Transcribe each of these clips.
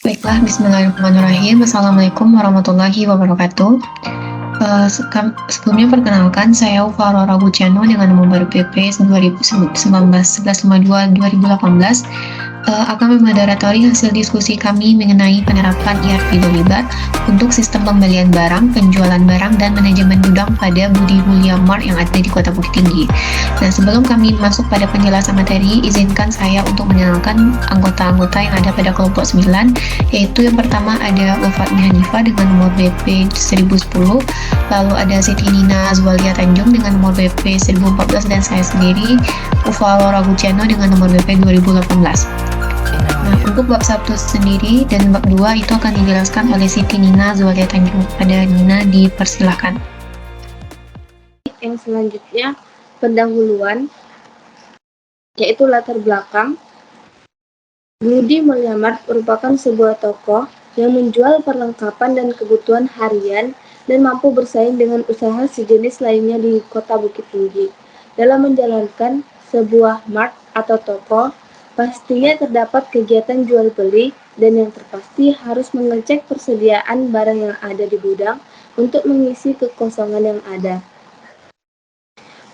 Baiklah, bismillahirrahmanirrahim. Assalamualaikum warahmatullahi wabarakatuh. Sebelumnya perkenalkan, saya Ufa Aurora Buciano dengan nomor baru PP 2019-1152-2018 akan memoderatori hasil diskusi kami mengenai penerapan ERP Dolibar untuk sistem pembelian barang, penjualan barang, dan manajemen gudang pada Budi Mulia Mart yang ada di Kota Bukit Tinggi. Nah, sebelum kami masuk pada penjelasan materi, izinkan saya untuk mengenalkan anggota-anggota yang ada pada kelompok 9, yaitu yang pertama ada Ulfatmi Hanifah dengan nomor BP 1010, lalu ada Siti Nina Zualia Tanjung dengan nomor BP 1014, dan saya sendiri, Ufa Laura Buciano dengan nomor BP 2018. Nah, untuk bab 1 sendiri dan bab 2 itu akan dijelaskan oleh Siti Nina Zualia Tanjung. Pada Nina, dipersilahkan. Yang selanjutnya, pendahuluan, yaitu latar belakang. Budi Mulia Mart merupakan sebuah toko yang menjual perlengkapan dan kebutuhan harian dan mampu bersaing dengan usaha sejenis lainnya di Kota Bukit Tinggi. Dalam menjalankan sebuah mart atau toko, pastinya terdapat kegiatan jual beli dan yang terpasti harus mengecek persediaan barang yang ada di gudang untuk mengisi kekosongan yang ada.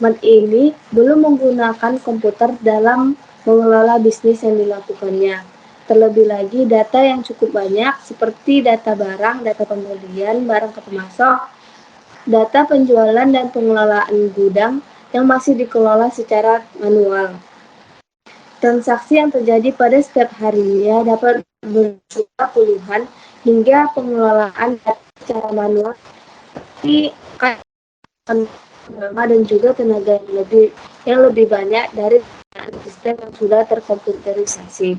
Mart ini belum menggunakan komputer dalam mengelola bisnis yang dilakukannya. Terlebih lagi data yang cukup banyak seperti data barang, data pembelian, barang ke pemasok, data penjualan dan pengelolaan gudang yang masih dikelola secara manual. Transaksi yang terjadi pada setiap harinya dapat berjumlah puluhan hingga pengelolaan data secara manual, tapi dan juga tenaga yang lebih banyak dari sistem yang sudah terkomputerisasi.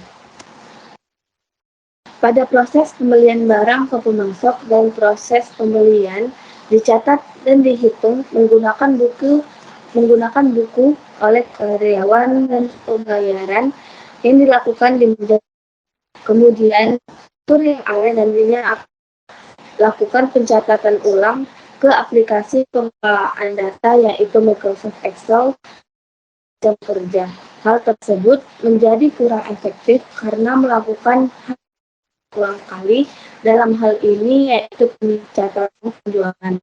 Pada proses pembelian barang ke pemasok dan proses pembelian dicatat dan dihitung menggunakan buku oleh karyawan dan pembayaran yang dilakukan di meja. Kemudian tur yang ada nantinya akan lakukan pencatatan ulang ke aplikasi pengelolaan data yaitu Microsoft Excel jam kerja. Hal tersebut menjadi kurang efektif karena melakukan ulang kali dalam hal ini yaitu pencatatan penjualan.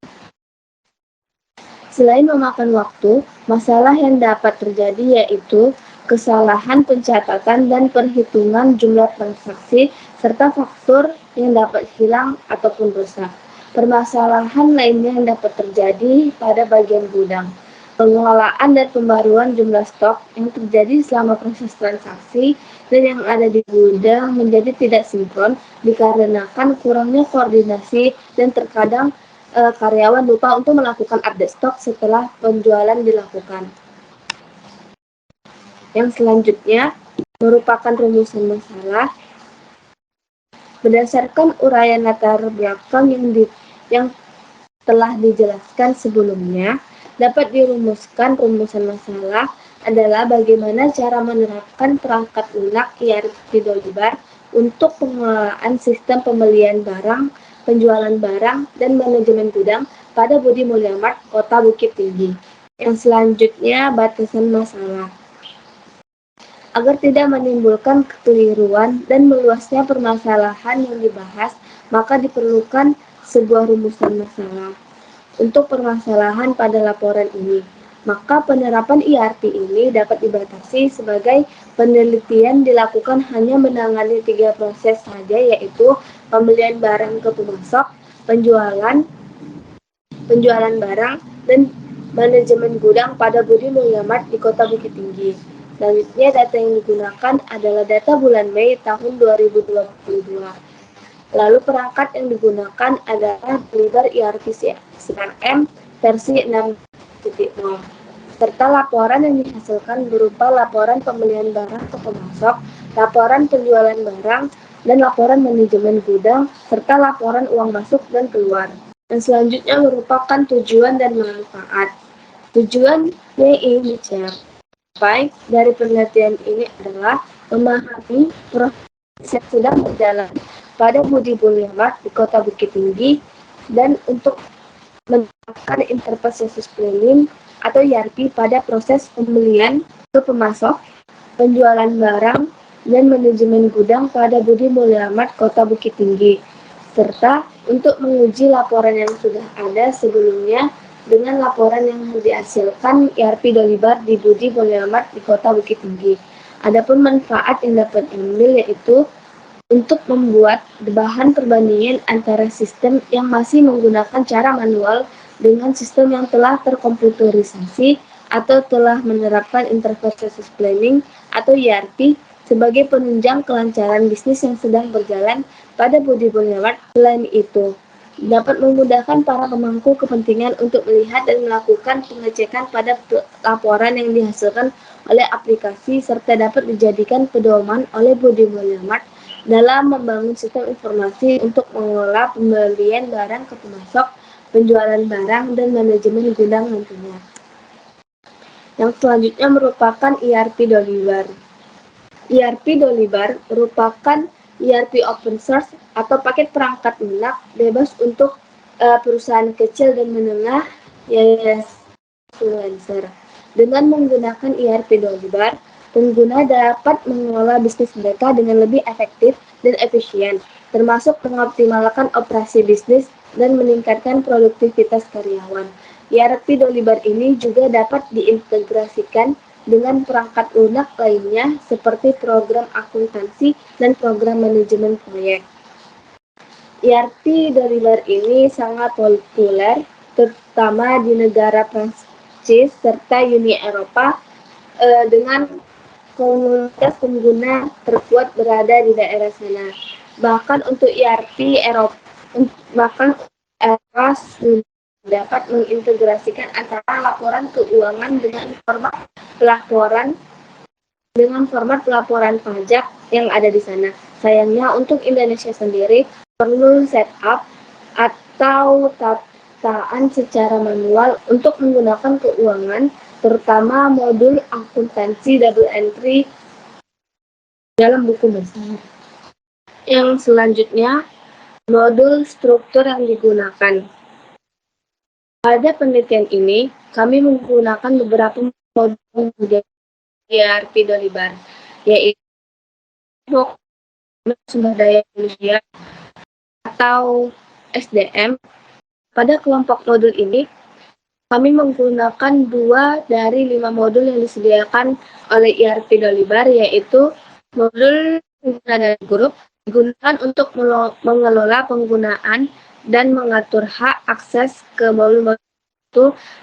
Selain memakan waktu, masalah yang dapat terjadi yaitu kesalahan pencatatan dan perhitungan jumlah transaksi serta faktur yang dapat hilang ataupun rusak. Permasalahan lainnya yang dapat terjadi pada bagian gudang, pengelolaan dan pembaruan jumlah stok yang terjadi selama proses transaksi dan yang ada di gudang menjadi tidak sinkron dikarenakan kurangnya koordinasi dan terkadang karyawan lupa untuk melakukan update stok setelah penjualan dilakukan. Yang selanjutnya merupakan rumusan masalah. Berdasarkan uraian latar belakang yang telah dijelaskan sebelumnya, dapat dirumuskan rumusan masalah adalah bagaimana cara menerapkan perangkat lunak ERP Dolibar untuk pengelolaan sistem pembelian barang, penjualan barang, dan manajemen gudang pada Budi Mulia Mart, Kota Bukit Tinggi. Yang selanjutnya, batasan masalah. Agar tidak menimbulkan kekeliruan dan meluasnya permasalahan yang dibahas, maka diperlukan sebuah rumusan masalah. Untuk permasalahan pada laporan ini, maka penerapan ERP ini dapat dibatasi sebagai penelitian dilakukan hanya menangani 3 proses saja, yaitu pembelian barang ke pemasok, penjualan barang, dan manajemen gudang pada Budi Mulia Mart di Kota Bukit Tinggi. Selanjutnya, data yang digunakan adalah data bulan Mei tahun 2022. Lalu perangkat yang digunakan adalah Dolibar ERP CRM versi 6.0, serta laporan yang dihasilkan berupa laporan pembelian barang ke pemasok, laporan penjualan barang, dan laporan manajemen gudang, serta laporan uang masuk dan keluar. Dan selanjutnya merupakan tujuan dan manfaat. Tujuan yang ingin dicapai dari penelitian ini adalah memahami proses yang sedang berjalan pada Budi Mulia Mart di Kota Bukit Tinggi dan untuk menerapkan interface planning atau ERP pada proses pembelian ke pemasok, penjualan barang, dan manajemen gudang pada Budi Mulya Mart Kota Bukit Tinggi, serta untuk menguji laporan yang sudah ada sebelumnya dengan laporan yang dihasilkan ERP Dolibar di Budi Mulya Mart di Kota Bukit Tinggi. Adapun manfaat yang dapat diambil yaitu untuk membuat bahan perbandingan antara sistem yang masih menggunakan cara manual dengan sistem yang telah terkomputerisasi atau telah menerapkan Interface Planning atau ERP sebagai penunjang kelancaran bisnis yang sedang berjalan pada Budi Mulya Mart. Selain itu, dapat memudahkan para pemangku kepentingan untuk melihat dan melakukan pengecekan pada laporan yang dihasilkan oleh aplikasi serta dapat dijadikan pedoman oleh Budi Mulya Mart dalam membangun sistem informasi untuk mengelola pembelian barang ke pemasok, penjualan barang, dan manajemen gudang nantinya. Yang selanjutnya merupakan ERP Dolibar. ERP Dolibar merupakan ERP open source atau paket perangkat lunak bebas untuk perusahaan kecil dan menengah, yayasan influencer. Dengan menggunakan ERP Dolibar, pengguna dapat mengelola bisnis mereka dengan lebih efektif dan efisien, termasuk mengoptimalkan operasi bisnis dan meningkatkan produktivitas karyawan. ERP Dolibar ini juga dapat diintegrasikan dengan perangkat lunak lainnya seperti program akuntansi dan program manajemen proyek. ERP Dolibar ini sangat populer, terutama di negara Prancis serta Uni Eropa dengan komunitas pengguna terkuat berada di daerah sana. Bahkan untuk ERP Eropa, dapat mengintegrasikan antara laporan keuangan dengan format pelaporan pajak yang ada di sana. Sayangnya untuk Indonesia sendiri perlu setup atau tataan secara manual untuk menggunakan keuangan, terutama modul akuntansi double entry dalam buku besar. Yang selanjutnya, modul struktur yang digunakan. Pada penelitian ini, kami menggunakan beberapa modul ERP Dolibar, yaitu sumber daya manusia atau SDM. Pada kelompok modul ini, kami menggunakan 2 dari 5 modul yang disediakan oleh ERP Dolibar, yaitu modul pengguna grup digunakan untuk mengelola penggunaan dan mengatur hak akses ke modul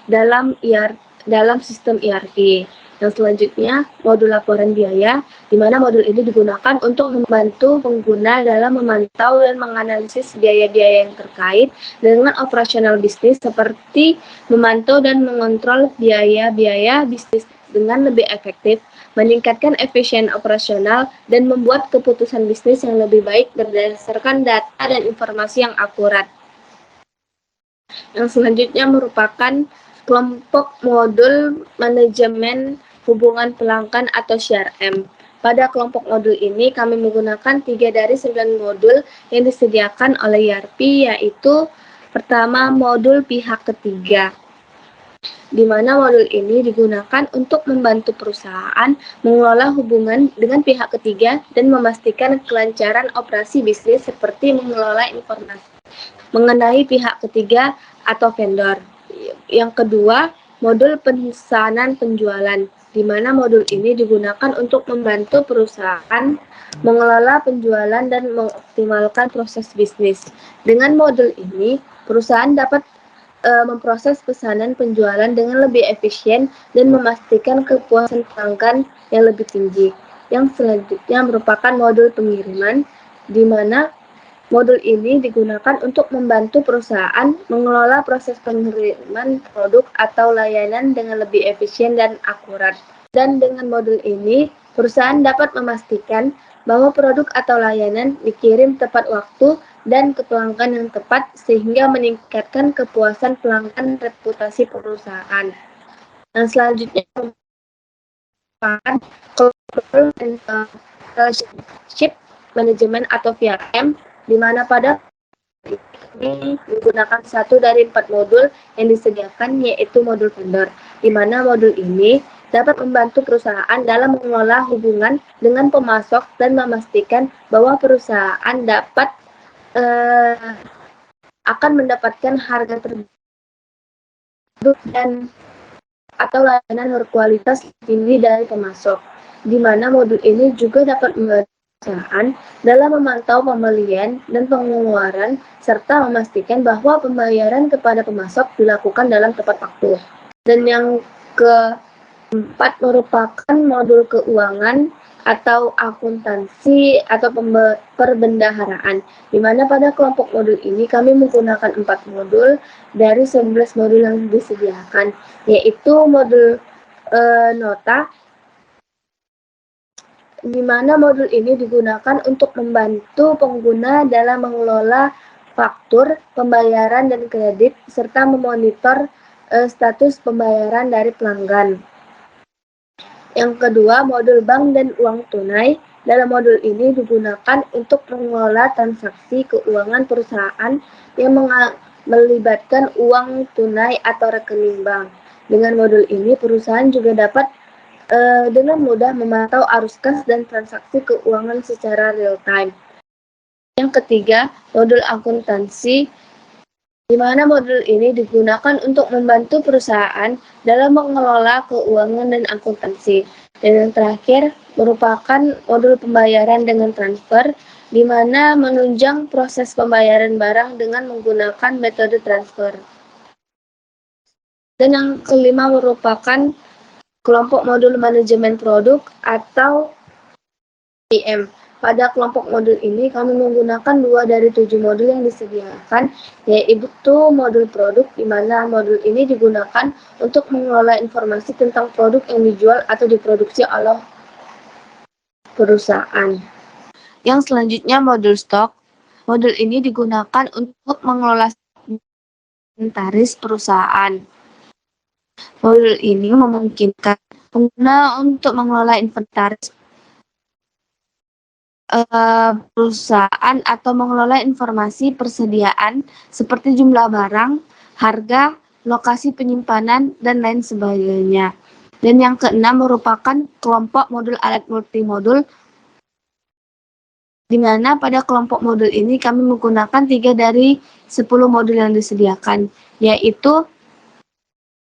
dalam sistem ERP. Yang selanjutnya, modul laporan biaya, di mana modul ini digunakan untuk membantu pengguna dalam memantau dan menganalisis biaya-biaya yang terkait dengan operasional bisnis, seperti memantau dan mengontrol biaya-biaya bisnis dengan lebih efektif, meningkatkan efisien operasional, dan membuat keputusan bisnis yang lebih baik berdasarkan data dan informasi yang akurat. Yang selanjutnya merupakan kelompok modul manajemen hubungan pelanggan atau CRM. Pada kelompok modul ini, kami menggunakan 3 dari 9 modul yang disediakan oleh ERP, yaitu pertama, modul pihak ketiga, di mana modul ini digunakan untuk membantu perusahaan mengelola hubungan dengan pihak ketiga dan memastikan kelancaran operasi bisnis seperti mengelola informasi mengenai pihak ketiga atau vendor. Yang kedua, modul pesanan penjualan, di mana modul ini digunakan untuk membantu perusahaan mengelola penjualan dan mengoptimalkan proses bisnis. Dengan modul ini, perusahaan dapat memproses pesanan penjualan dengan lebih efisien dan memastikan kepuasan pelanggan yang lebih tinggi. Yang selanjutnya merupakan modul pengiriman, di mana modul ini digunakan untuk membantu perusahaan mengelola proses pengiriman produk atau layanan dengan lebih efisien dan akurat. Dan dengan modul ini, perusahaan dapat memastikan bahwa produk atau layanan dikirim tepat waktu dan ke pelanggan yang tepat sehingga meningkatkan kepuasan pelanggan reputasi perusahaan. Dan selanjutnya merupakan relationship management atau VRM, di mana pada ini menggunakan 1 dari 4 modul yang disediakan, yaitu modul vendor, di mana modul ini dapat membantu perusahaan dalam mengelola hubungan dengan pemasok dan memastikan bahwa perusahaan dapat akan mendapatkan harga terbaik dan atau layanan berkualitas tinggi dari pemasok, di mana modul ini juga dapat membantu perusahaan dalam memantau pembelian dan pengeluaran serta memastikan bahwa pembayaran kepada pemasok dilakukan dalam tepat waktu. Dan yang keempat merupakan modul keuangan atau akuntansi atau perbendaharaan, di mana pada kelompok modul ini kami menggunakan 4 modul dari 11 modul yang disediakan, yaitu modul nota, di mana modul ini digunakan untuk membantu pengguna dalam mengelola faktur, pembayaran dan kredit, serta memonitor status pembayaran dari pelanggan. Yang kedua, modul bank dan uang tunai. Dalam modul ini digunakan untuk mengelola transaksi keuangan perusahaan yang melibatkan uang tunai atau rekening bank. Dengan modul ini, perusahaan juga dapat dengan mudah memantau arus kas dan transaksi keuangan secara real time. Yang ketiga, modul akuntansi, di mana modul ini digunakan untuk membantu perusahaan dalam mengelola keuangan dan akuntansi. Dan yang terakhir merupakan modul pembayaran dengan transfer, di mana menunjang proses pembayaran barang dengan menggunakan metode transfer. Dan yang kelima merupakan kelompok modul manajemen produk atau PM. Pada kelompok modul ini, kami menggunakan 2 dari 7 modul yang disediakan, yaitu modul produk, di mana modul ini digunakan untuk mengelola informasi tentang produk yang dijual atau diproduksi oleh perusahaan. Yang selanjutnya modul stok. Modul ini digunakan untuk mengelola inventaris perusahaan. Modul ini memungkinkan pengguna untuk mengelola inventaris perusahaan atau mengelola informasi persediaan seperti jumlah barang, harga, lokasi penyimpanan, dan lain sebagainya. Dan yang keenam merupakan kelompok modul alat multimodul, di mana pada kelompok modul ini kami menggunakan 3 dari 10 modul yang disediakan, yaitu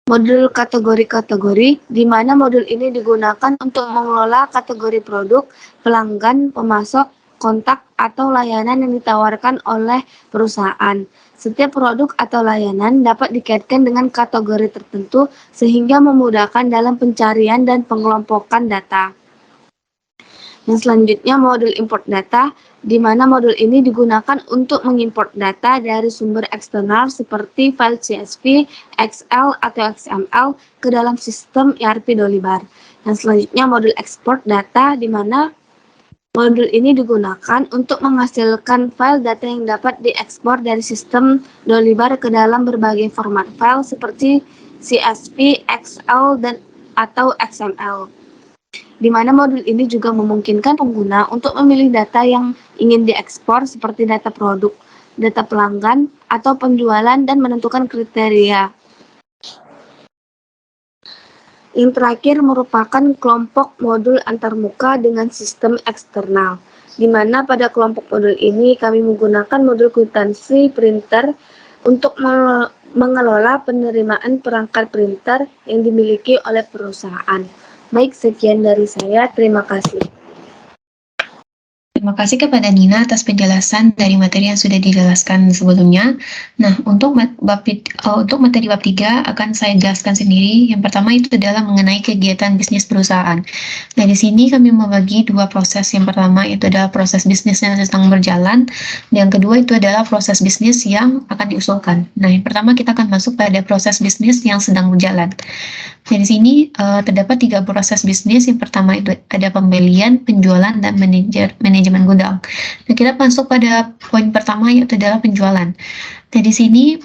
modul kategori-kategori, di mana modul ini digunakan untuk mengelola kategori produk, pelanggan, pemasok, kontak, atau layanan yang ditawarkan oleh perusahaan. Setiap produk atau layanan dapat dikaitkan dengan kategori tertentu sehingga memudahkan dalam pencarian dan pengelompokan data. Yang selanjutnya modul import data, di mana modul ini digunakan untuk mengimport data dari sumber eksternal seperti file CSV, Excel, atau XML ke dalam sistem ERP Dolibar. Yang selanjutnya modul ekspor data, di mana modul ini digunakan untuk menghasilkan file data yang dapat diekspor dari sistem Dolibar ke dalam berbagai format file seperti CSV, Excel, dan atau XML. Di mana modul ini juga memungkinkan pengguna untuk memilih data yang ingin diekspor seperti data produk, data pelanggan, atau penjualan dan menentukan kriteria. Yang terakhir merupakan kelompok modul antarmuka dengan sistem eksternal, di mana pada kelompok modul ini kami menggunakan modul kwitansi printer untuk mengelola penerimaan perangkat printer yang dimiliki oleh perusahaan. Baik, sekian dari saya. Terima kasih. Terima kasih kepada Nina atas penjelasan dari materi yang sudah dijelaskan sebelumnya. Nah, untuk materi bab 3 akan saya jelaskan sendiri. Yang pertama itu adalah mengenai kegiatan bisnis perusahaan. Nah, di sini kami membagi 2 proses. Yang pertama itu adalah proses bisnis yang sedang berjalan. Dan yang kedua itu adalah proses bisnis yang akan diusulkan. Nah, yang pertama kita akan masuk pada proses bisnis yang sedang berjalan. Nah, di sini terdapat 3 proses bisnis. Yang pertama itu ada pembelian, penjualan, dan manajemen gudang. Nah, kita masuk pada poin pertama yaitu adalah penjualan. Nah, di sini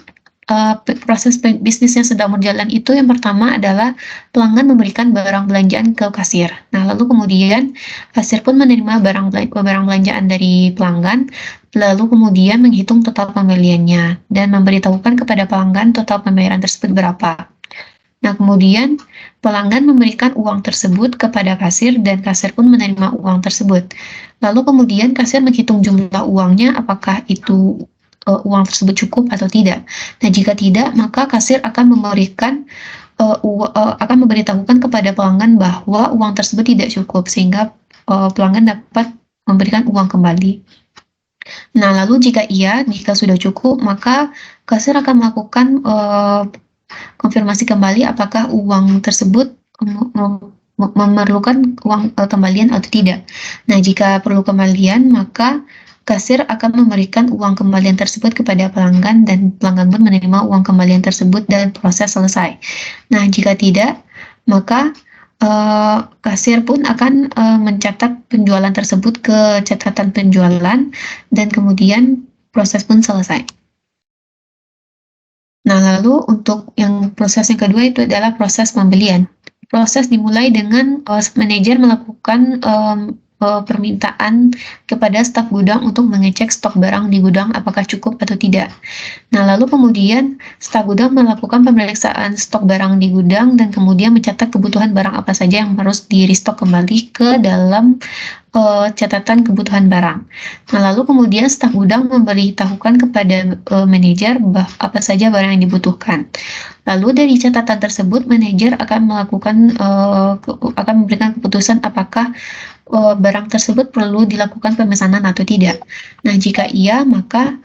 proses bisnis yang sedang berjalan itu yang pertama adalah pelanggan memberikan barang belanjaan ke kasir. Nah, lalu kemudian kasir pun menerima barang belanjaan dari pelanggan, lalu kemudian menghitung total pembeliannya dan memberitahukan kepada pelanggan total pembayaran tersebut berapa. Nah, kemudian pelanggan memberikan uang tersebut kepada kasir dan kasir pun menerima uang tersebut. Lalu kemudian kasir menghitung jumlah uangnya, apakah itu uang tersebut cukup atau tidak. Nah, jika tidak, maka kasir akan akan memberitahukan kepada pelanggan bahwa uang tersebut tidak cukup, sehingga pelanggan dapat memberikan uang kembali. Nah, lalu jika sudah cukup, maka kasir akan melakukan konfirmasi kembali apakah uang tersebut memerlukan uang kembalian atau tidak. Nah, jika perlu kembalian, maka kasir akan memberikan uang kembalian tersebut kepada pelanggan dan pelanggan pun menerima uang kembalian tersebut dan proses selesai. Nah, jika tidak, maka kasir pun akan mencatat penjualan tersebut ke catatan penjualan dan kemudian proses pun selesai. Nah, lalu untuk proses yang kedua itu adalah proses pembelian. Proses dimulai dengan manajer melakukan permintaan kepada staf gudang untuk mengecek stok barang di gudang apakah cukup atau tidak. Nah, lalu kemudian staf gudang melakukan pemeriksaan stok barang di gudang dan kemudian mencatat kebutuhan barang apa saja yang harus di-restock kembali ke dalam catatan kebutuhan barang. Nah, lalu kemudian staf gudang memberitahukan kepada manajer apa saja barang yang dibutuhkan. Lalu dari catatan tersebut, manajer akan akan memberikan keputusan apakah barang tersebut perlu dilakukan pemesanan atau tidak. Nah, jika iya, maka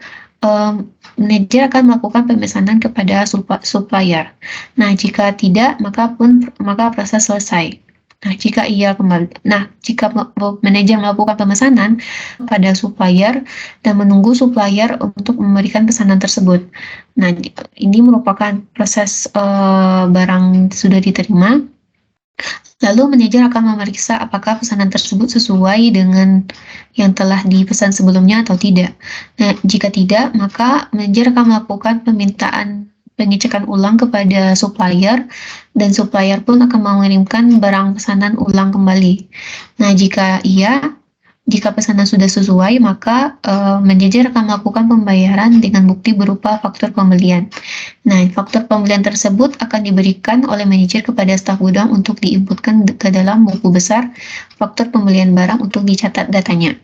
manajer akan melakukan pemesanan kepada supplier. Nah, jika tidak, maka proses selesai. Nah, jika manajer melakukan pemesanan pada supplier dan menunggu supplier untuk memberikan pesanan tersebut. Nah, ini merupakan proses barang sudah diterima. Lalu manajer akan memeriksa apakah pesanan tersebut sesuai dengan yang telah dipesan sebelumnya atau tidak. Nah, jika tidak, maka manajer akan melakukan pengecekan ulang kepada supplier dan supplier pun akan mengirimkan barang pesanan ulang kembali. Nah, jika pesanan sudah sesuai, maka manajer akan melakukan pembayaran dengan bukti berupa faktur pembelian. Nah, faktur pembelian tersebut akan diberikan oleh manajer kepada staf gudang untuk diinputkan ke dalam buku besar faktur pembelian barang untuk dicatat datanya.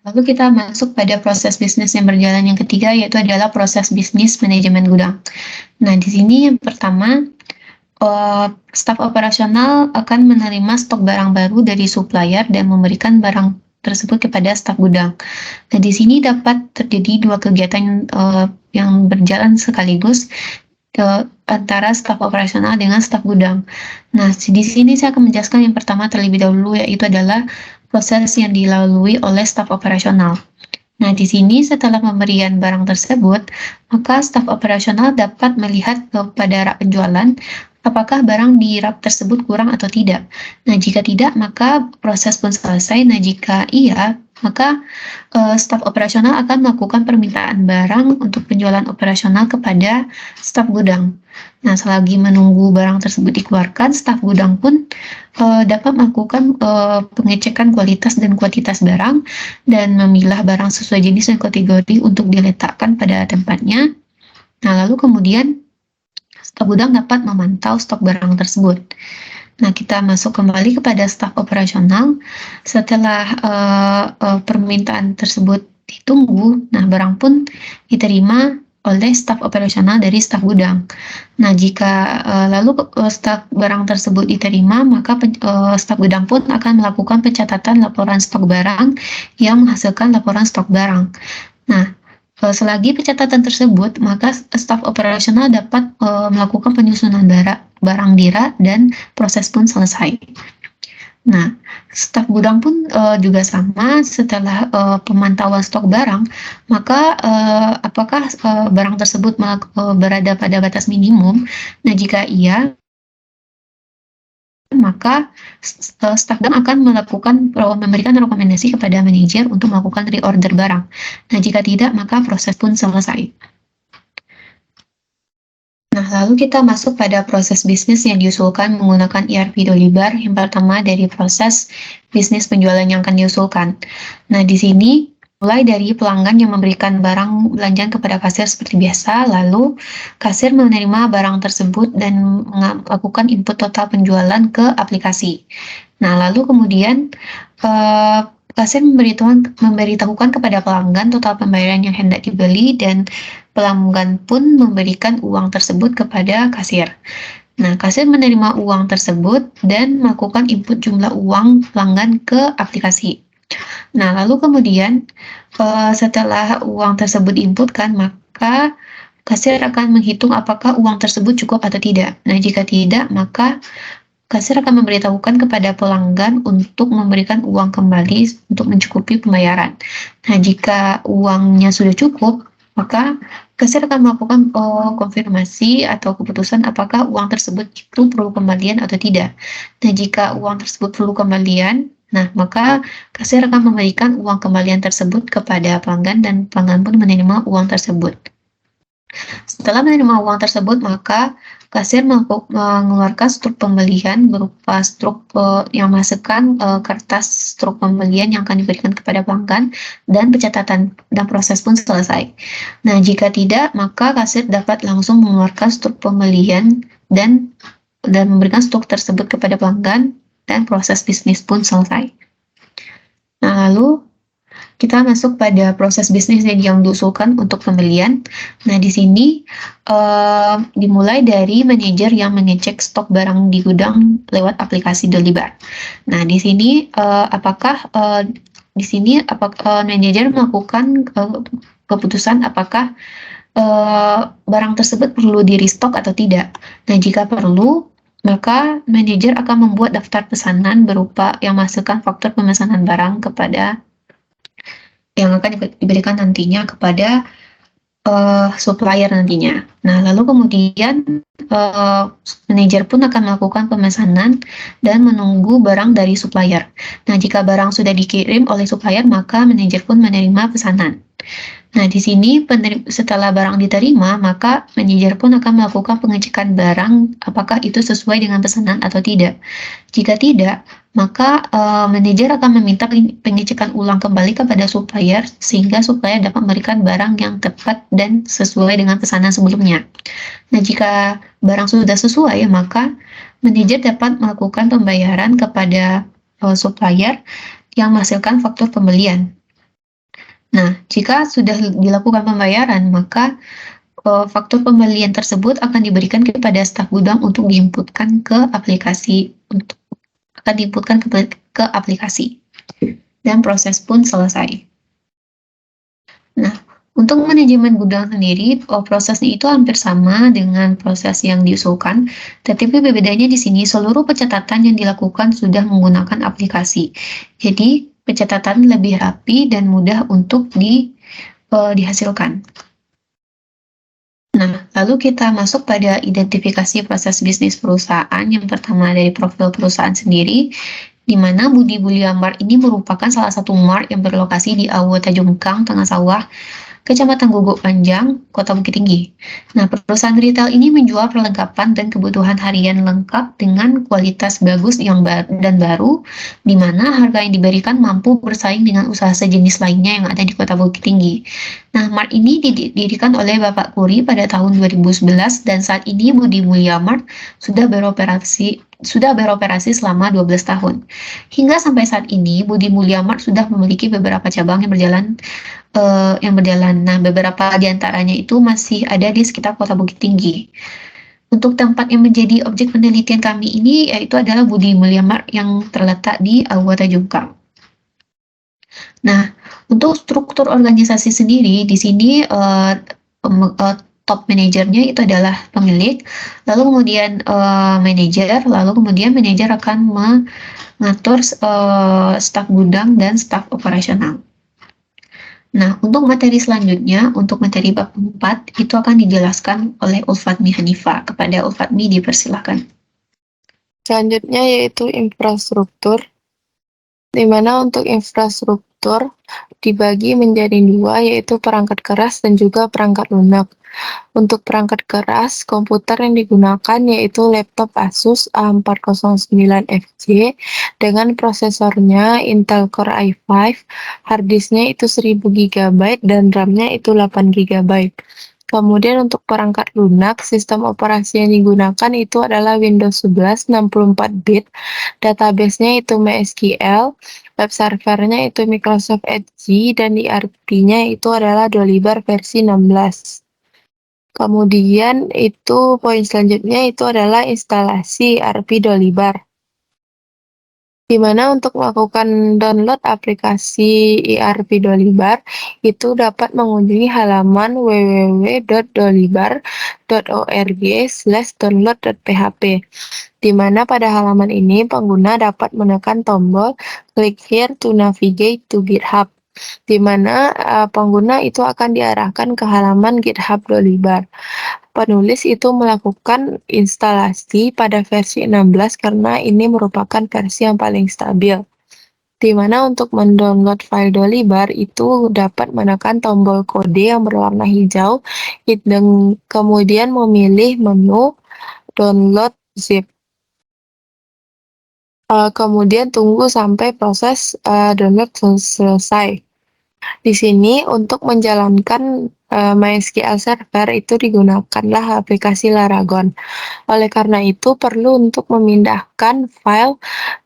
Lalu kita masuk pada proses bisnis yang berjalan yang ketiga, yaitu adalah proses bisnis manajemen gudang. Nah, di sini yang pertama, staf operasional akan menerima stok barang baru dari supplier dan memberikan barang tersebut kepada staf gudang. Nah, di sini dapat terjadi dua kegiatan yang berjalan sekaligus antara staf operasional dengan staf gudang. Nah, di sini saya akan menjelaskan yang pertama terlebih dahulu, yaitu adalah proses yang dilalui oleh staf operasional. Nah, di sini setelah pemberian barang tersebut, maka staf operasional dapat melihat pada rak penjualan apakah barang di rak tersebut kurang atau tidak. Nah, jika tidak, maka proses pun selesai. Nah, jika iya, maka staf operasional akan melakukan permintaan barang untuk penjualan operasional kepada staf gudang. Nah, selagi menunggu barang tersebut dikeluarkan, staf gudang pun dapat melakukan pengecekan kualitas dan kuantitas barang dan memilah barang sesuai jenis dan kategori untuk diletakkan pada tempatnya. Nah, lalu kemudian staf gudang dapat memantau stok barang tersebut. Nah, kita masuk kembali kepada staf operasional. Setelah permintaan tersebut ditunggu, nah barang pun diterima oleh staf operasional dari staf gudang. Nah, jika staf barang tersebut diterima, maka staf gudang pun akan melakukan pencatatan laporan stok barang yang menghasilkan laporan stok barang. Nah, selagi pencatatan tersebut, maka staf operasional dapat melakukan penyusunan barang di rak dan proses pun selesai. Nah, staf gudang pun juga sama. Setelah pemantauan stok barang, maka apakah barang tersebut berada pada batas minimum? Nah, jika iya, maka staf gudang akan memberikan rekomendasi kepada manajer untuk melakukan reorder barang. Nah, jika tidak, maka proses pun selesai. Nah, lalu kita masuk pada proses bisnis yang diusulkan menggunakan ERP Dolibar. Yang pertama dari proses bisnis penjualan yang akan diusulkan. Nah, di sini Mulai dari pelanggan yang memberikan barang belanjaan kepada kasir seperti biasa, lalu kasir menerima barang tersebut dan melakukan input total penjualan ke aplikasi. Nah, lalu kemudian eh, kasir memberitahukan kepada pelanggan total pembayaran yang hendak dibeli dan pelanggan pun memberikan uang tersebut kepada kasir. Nah, kasir menerima uang tersebut dan melakukan input jumlah uang pelanggan ke aplikasi. Nah, lalu kemudian setelah uang tersebut diinputkan, maka kasir akan menghitung apakah uang tersebut cukup atau tidak. Nah, jika tidak, maka kasir akan memberitahukan kepada pelanggan untuk memberikan uang kembali untuk mencukupi pembayaran. Nah, jika uangnya sudah cukup, maka kasir akan melakukan konfirmasi atau keputusan apakah uang tersebut itu perlu kembalian atau tidak. Nah, jika uang tersebut perlu kembalian, nah maka kasir akan memberikan uang kembalian tersebut kepada pelanggan dan pelanggan pun menerima uang tersebut. Setelah menerima uang tersebut, maka kasir mengeluarkan struk pembelian berupa struk yang masukkan kertas struk pembelian yang akan diberikan kepada pelanggan dan pencatatan dan proses pun selesai. Nah, jika tidak, maka kasir dapat langsung mengeluarkan struk pembelian dan memberikan struk tersebut kepada pelanggan dan proses bisnis pun selesai. Nah, lalu kita masuk pada proses bisnis yang diusulkan untuk pembelian. Nah, di sini dimulai dari manajer yang mengecek stok barang di gudang lewat aplikasi Dolibar. Nah, di sini apakah manajer melakukan keputusan apakah barang tersebut perlu di restock atau tidak. Nah, jika perlu, maka manajer akan membuat daftar pesanan berupa yang masukkan faktur pemesanan barang kepada yang akan diberikan nantinya kepada supplier nantinya. Nah, lalu kemudian manajer pun akan melakukan pemesanan dan menunggu barang dari supplier. Nah, jika barang sudah dikirim oleh supplier, maka manajer pun menerima pesanan. Nah, di sini setelah barang diterima, maka manajer pun akan melakukan pengecekan barang apakah itu sesuai dengan pesanan atau tidak. Jika tidak, maka manajer akan meminta pengecekan ulang kembali kepada supplier sehingga supplier dapat memberikan barang yang tepat dan sesuai dengan pesanan sebelumnya. Nah, jika barang sudah sesuai, maka manajer dapat melakukan pembayaran kepada supplier yang menghasilkan faktur pembelian. Nah, jika sudah dilakukan pembayaran, maka faktur pembelian tersebut akan diberikan kepada staf gudang untuk diinputkan ke aplikasi dan proses pun selesai. Nah, untuk manajemen gudang sendiri, prosesnya itu hampir sama dengan proses yang diusulkan, tetapi bedanya di sini seluruh pencatatan yang dilakukan sudah menggunakan aplikasi. Jadi, pencatatan lebih rapi dan mudah untuk dihasilkan. Nah, lalu kita masuk pada identifikasi proses bisnis perusahaan. Yang pertama dari profil perusahaan sendiri, di mana Budi Mulia Mart ini merupakan salah satu mart yang berlokasi di Awo Tajungkang, Tengah Sawah, Kecamatan Guguk Panjang, Kota Bukit Tinggi. Nah, perusahaan retail ini menjual perlengkapan dan kebutuhan harian lengkap dengan kualitas bagus dan baru, di mana harga yang diberikan mampu bersaing dengan usaha sejenis lainnya yang ada di Kota Bukit Tinggi. Nah, Mart ini didirikan oleh Bapak Kuri pada tahun 2011 dan saat ini Budi Mulia Mart sudah beroperasi selama 12 tahun. Hingga sampai saat ini, Budi Mulia Mart sudah memiliki beberapa cabang yang berjalan. Nah, beberapa di antaranya itu masih ada di sekitar Kota Bukit Tinggi. Untuk tempat yang menjadi objek penelitian kami ini yaitu adalah Budi Mulia Mart yang terletak di Awo Tajungkang. Nah, untuk struktur organisasi sendiri di sini top manajernya itu adalah pemilik, lalu kemudian manajer, lalu kemudian manajer akan mengatur staf gudang dan staf operasional. Nah, untuk materi selanjutnya, untuk materi bab 4, itu akan dijelaskan oleh Ulfatmi Hanifah. Kepada Ulfatmi dipersilakan. Selanjutnya yaitu infrastruktur, di mana untuk infrastruktur komputer dibagi menjadi dua, yaitu perangkat keras dan juga perangkat lunak. Untuk perangkat keras, komputer yang digunakan yaitu laptop Asus A409FJ dengan prosesornya Intel Core i5, harddisknya itu 1000 GB dan RAM-nya itu 8 GB. Kemudian untuk perangkat lunak, sistem operasi yang digunakan itu adalah Windows 11 64-bit, database-nya itu MySQL, web servernya itu Microsoft Edge, dan ERP-nya itu adalah Dolibar versi 16. Kemudian itu poin selanjutnya itu adalah instalasi ERP Dolibar, di mana untuk melakukan download aplikasi ERP Dolibar itu dapat mengunjungi halaman www.dolibar.org/download.php, di mana pada halaman ini pengguna dapat menekan tombol "Click here to navigate to GitHub", di mana pengguna itu akan diarahkan ke halaman GitHub Dolibar. Penulis itu melakukan instalasi pada versi 16 karena ini merupakan versi yang paling stabil, di mana untuk mendownload file Dolibar itu dapat menekan tombol kode yang berwarna hijau dan kemudian memilih menu download zip. Kemudian tunggu sampai proses download selesai. Di sini untuk menjalankan MySQL Server itu digunakanlah aplikasi Laragon. Oleh karena itu perlu untuk memindahkan file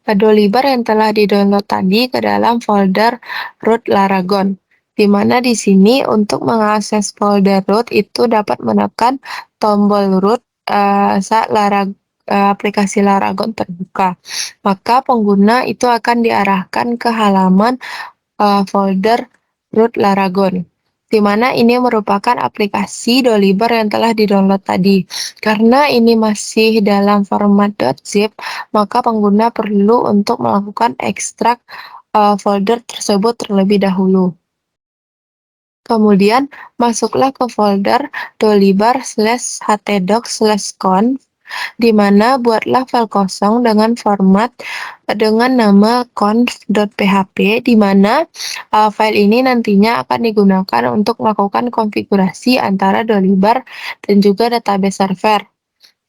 Dolibar yang telah di-download tadi ke dalam folder root Laragon. Di mana di sini untuk mengakses folder root itu dapat menekan tombol root saat aplikasi Laragon terbuka. Maka pengguna itu akan diarahkan ke halaman folder root Laragon, di mana ini merupakan aplikasi Dolibar yang telah di-download tadi. Karena ini masih dalam format .zip, maka pengguna perlu untuk melakukan ekstrak folder tersebut terlebih dahulu. Kemudian masuklah ke folder dolibar/htdocs/conf, di mana buatlah file kosong dengan format dengan nama conf.php, di mana file ini nantinya akan digunakan untuk melakukan konfigurasi antara Dolibar dan juga database server.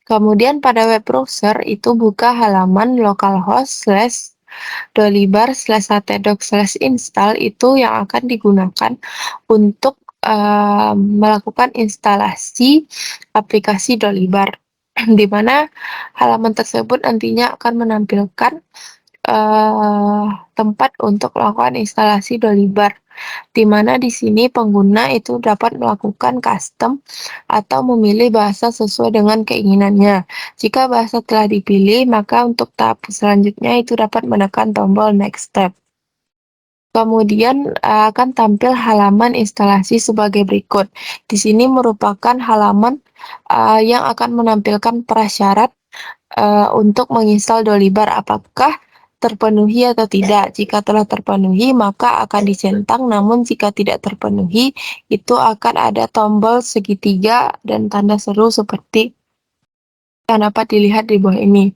Kemudian pada web browser itu buka halaman localhost/dolibar/htdocs/install itu yang akan digunakan untuk melakukan instalasi aplikasi Dolibar, di mana halaman tersebut nantinya akan menampilkan tempat untuk melakukan instalasi Dolibar, di mana di sini pengguna itu dapat melakukan custom atau memilih bahasa sesuai dengan keinginannya. Jika bahasa telah dipilih, maka untuk tahap selanjutnya itu dapat menekan tombol next step. Kemudian akan tampil halaman instalasi sebagai berikut. Di sini merupakan halaman yang akan menampilkan prasyarat untuk menginstal Dolibar, apakah terpenuhi atau tidak. Jika telah terpenuhi, maka akan dicentang, namun jika tidak terpenuhi, itu akan ada tombol segitiga dan tanda seru seperti yang dapat dilihat di bawah ini.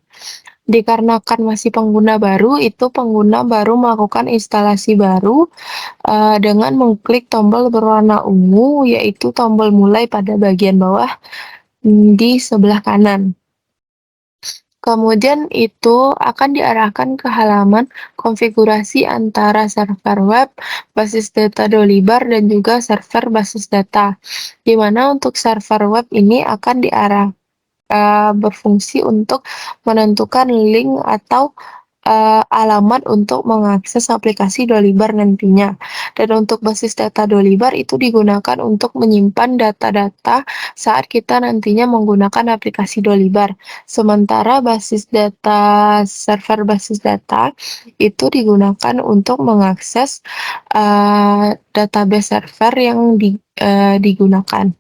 Dikarenakan masih pengguna baru, itu pengguna baru melakukan instalasi baru dengan mengklik tombol berwarna ungu, yaitu tombol mulai pada bagian bawah di sebelah kanan. Kemudian itu akan diarahkan ke halaman konfigurasi antara server web, basis data Dolibar, dan juga server basis data, di mana untuk server web ini akan berfungsi untuk menentukan link atau alamat untuk mengakses aplikasi Dolibar nantinya. Dan untuk basis data Dolibar itu digunakan untuk menyimpan data-data saat kita nantinya menggunakan aplikasi Dolibar. Sementara basis data, server basis data itu digunakan untuk mengakses database server yang digunakan.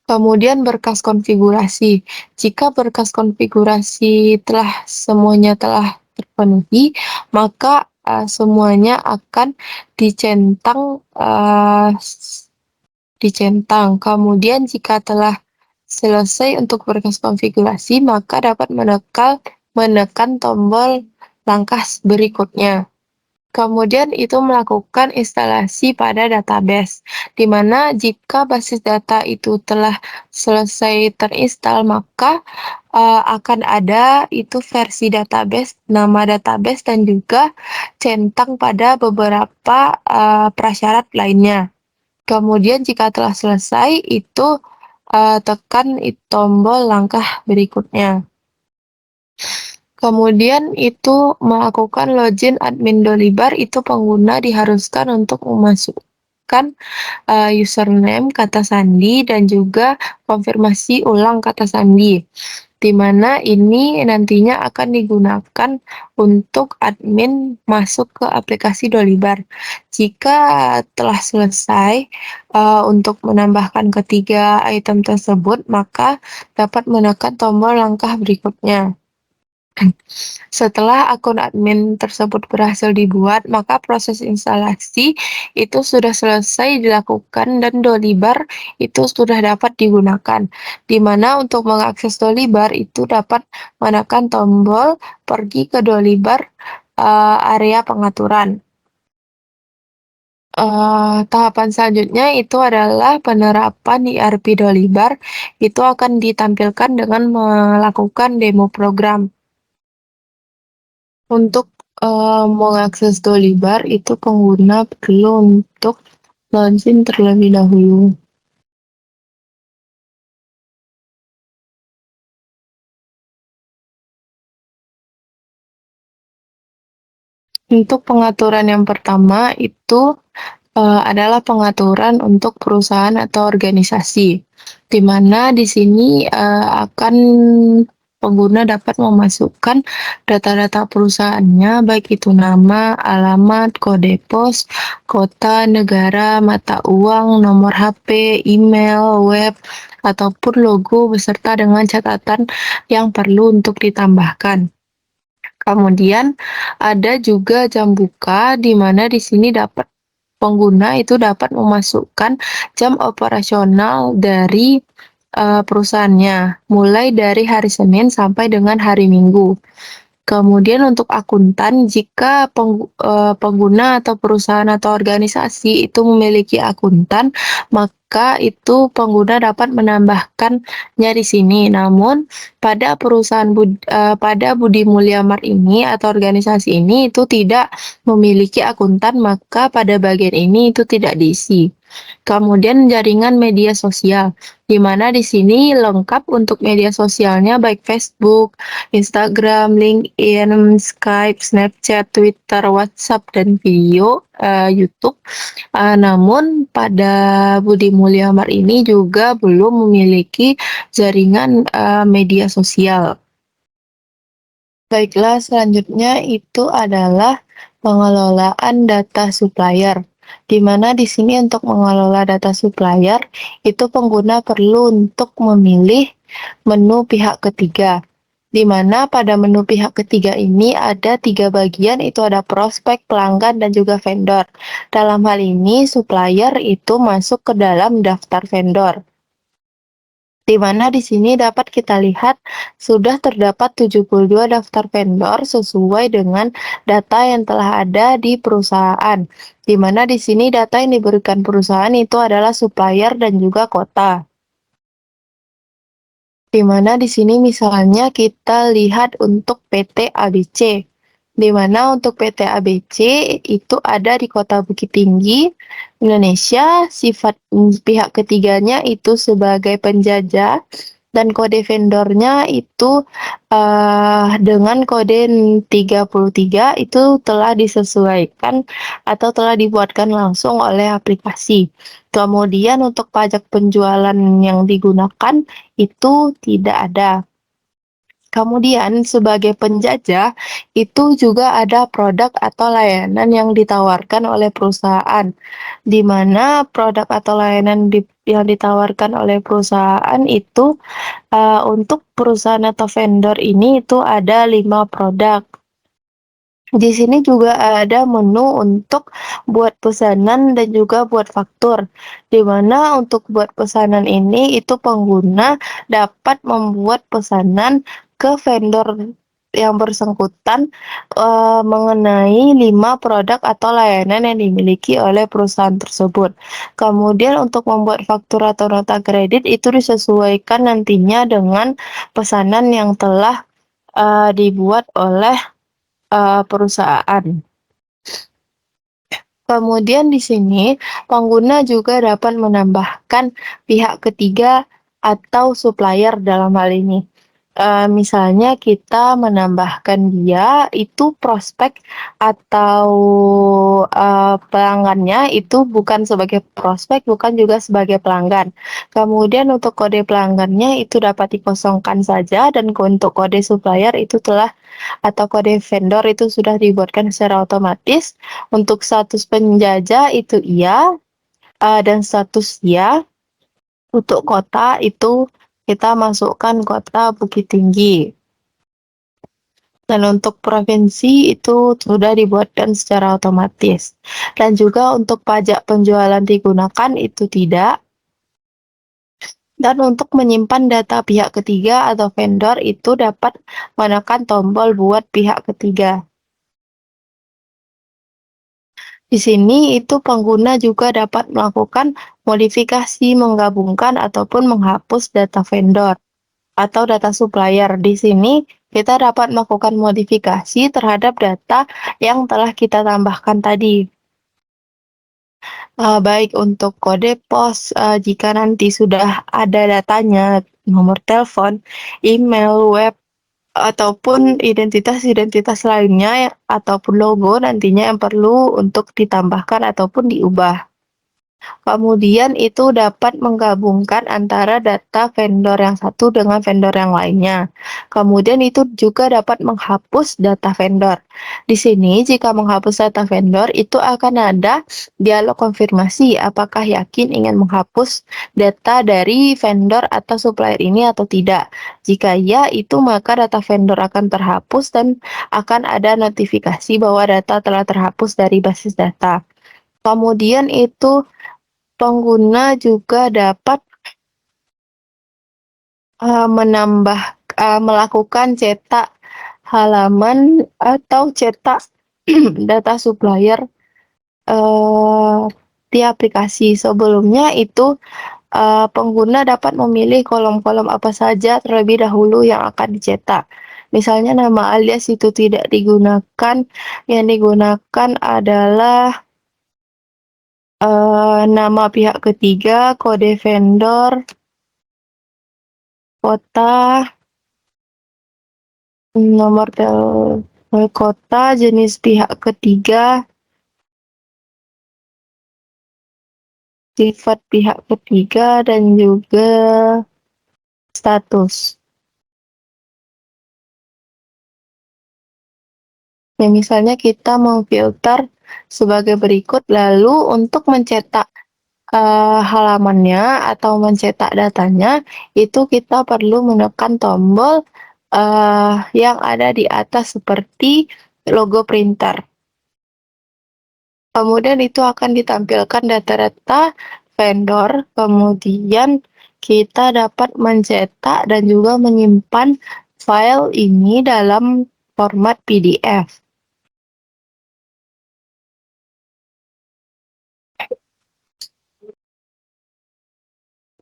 Kemudian berkas konfigurasi. Jika berkas konfigurasi semuanya telah terpenuhi, maka semuanya akan dicentang. Kemudian jika telah selesai untuk berkas konfigurasi, maka dapat menekan tombol langkah berikutnya. Kemudian itu melakukan instalasi pada database, di mana jika basis data itu telah selesai terinstal, maka akan ada itu versi database, nama database, dan juga centang pada beberapa prasyarat lainnya. Kemudian jika telah selesai, itu tekan tombol langkah berikutnya. Kemudian itu melakukan login admin Dolibar, itu pengguna diharuskan untuk memasukkan username, kata sandi, dan juga konfirmasi ulang kata sandi, di mana ini nantinya akan digunakan untuk admin masuk ke aplikasi Dolibar. Jika telah selesai untuk menambahkan ketiga item tersebut, maka dapat menekan tombol langkah berikutnya. Setelah akun admin tersebut berhasil dibuat, maka proses instalasi itu sudah selesai dilakukan dan Dolibar itu sudah dapat digunakan. Di mana untuk mengakses Dolibar itu dapat menekan tombol pergi ke Dolibar area pengaturan. Tahapan selanjutnya itu adalah penerapan ERP Dolibar, itu akan ditampilkan dengan melakukan demo program. Untuk mengakses Dolibar itu pengguna perlu untuk login terlebih dahulu. Untuk pengaturan yang pertama itu adalah pengaturan untuk perusahaan atau organisasi, di mana di sini akan pengguna dapat memasukkan data-data perusahaannya, baik itu nama, alamat, kode pos, kota, negara, mata uang, nomor HP, email, web, ataupun logo beserta dengan catatan yang perlu untuk ditambahkan. Kemudian ada juga jam buka, di mana di sini pengguna itu dapat memasukkan jam operasional dari perusahaannya, mulai dari hari Senin sampai dengan hari Minggu. Kemudian untuk akuntan, jika pengguna atau perusahaan atau organisasi itu memiliki akuntan, maka itu pengguna dapat menambahkannya di sini. Namun pada pada Budi Mulya Mart ini atau organisasi ini itu tidak memiliki akuntan, maka pada bagian ini itu tidak diisi. Kemudian jaringan media sosial, di mana di sini lengkap untuk media sosialnya, baik Facebook, Instagram, LinkedIn, Skype, Snapchat, Twitter, WhatsApp, dan video YouTube. Namun pada Budi Mulya Mart ini juga belum memiliki jaringan media sosial. Baiklah, selanjutnya itu adalah pengelolaan data supplier, di mana di sini untuk mengelola data supplier itu pengguna perlu untuk memilih menu pihak ketiga, di mana pada menu pihak ketiga ini ada 3 bagian, itu ada prospek, pelanggan, dan juga vendor. Dalam hal ini supplier itu masuk ke dalam daftar vendor, di mana di sini dapat kita lihat sudah terdapat 72 daftar vendor sesuai dengan data yang telah ada di perusahaan, di mana di sini data yang diberikan perusahaan itu adalah supplier dan juga kota. Di mana di sini misalnya kita lihat untuk PT ABC, di mana untuk PT ABC itu ada di Kota Bukit Tinggi, Indonesia. Sifat pihak ketiganya itu sebagai penjajah, dan kode vendornya itu dengan kode 33 itu telah disesuaikan atau telah dibuatkan langsung oleh aplikasi. Kemudian untuk pajak penjualan yang digunakan itu tidak ada. Kemudian sebagai penjajah itu juga ada produk atau layanan yang ditawarkan oleh perusahaan, di mana produk atau layanan yang ditawarkan oleh perusahaan itu untuk perusahaan atau vendor ini itu ada 5 produk. Di sini juga ada menu untuk buat pesanan dan juga buat faktur, di mana untuk buat pesanan ini itu pengguna dapat membuat pesanan ke vendor yang bersangkutan mengenai 5 produk atau layanan yang dimiliki oleh perusahaan tersebut. Kemudian untuk membuat faktur atau nota kredit itu disesuaikan nantinya dengan pesanan yang telah dibuat oleh perusahaan. Kemudian di sini pengguna juga dapat menambahkan pihak ketiga atau supplier dalam hal ini. Misalnya kita menambahkan dia itu prospek atau pelanggannya itu bukan sebagai prospek, bukan juga sebagai pelanggan. Kemudian untuk kode pelanggannya itu dapat dikosongkan saja dan untuk kode supplier itu telah atau kode vendor itu sudah dibuatkan secara otomatis. Untuk status penjajah itu iya, dan status ya. Untuk kota itu kita masukkan kota Bukit Tinggi. Dan untuk provinsi itu sudah dibuatkan secara otomatis. Dan juga untuk pajak penjualan digunakan itu tidak. Dan untuk menyimpan data pihak ketiga atau vendor itu dapat menekan tombol buat pihak ketiga. Di sini itu pengguna juga dapat melakukan modifikasi, menggabungkan ataupun menghapus data vendor atau data supplier. Di sini kita dapat melakukan modifikasi terhadap data yang telah kita tambahkan tadi. Baik untuk kode pos, jika nanti sudah ada datanya, nomor telepon, email, web, ataupun identitas-identitas lainnya ataupun logo nantinya yang perlu untuk ditambahkan ataupun diubah. Kemudian itu dapat menggabungkan antara data vendor yang satu dengan vendor yang lainnya. Kemudian itu juga dapat menghapus data vendor. Di sini jika menghapus data vendor itu akan ada dialog konfirmasi apakah yakin ingin menghapus data dari vendor atau supplier ini atau tidak. Jika iya itu maka data vendor akan terhapus dan akan ada notifikasi bahwa data telah terhapus dari basis data. Kemudian itu pengguna juga dapat melakukan cetak halaman atau cetak data supplier di aplikasi. Sebelumnya itu pengguna dapat memilih kolom-kolom apa saja terlebih dahulu yang akan dicetak. Misalnya nama alias itu tidak digunakan, yang digunakan adalah nama pihak ketiga, kode vendor, kota, nomor telepon kota, jenis pihak ketiga, sifat pihak ketiga, dan juga status. Ya, misalnya kita memfilter sebagai berikut, lalu untuk mencetak halamannya atau mencetak datanya, itu kita perlu menekan tombol yang ada di atas seperti logo printer. Kemudian itu akan ditampilkan data-data vendor, kemudian kita dapat mencetak dan juga menyimpan file ini dalam format PDF.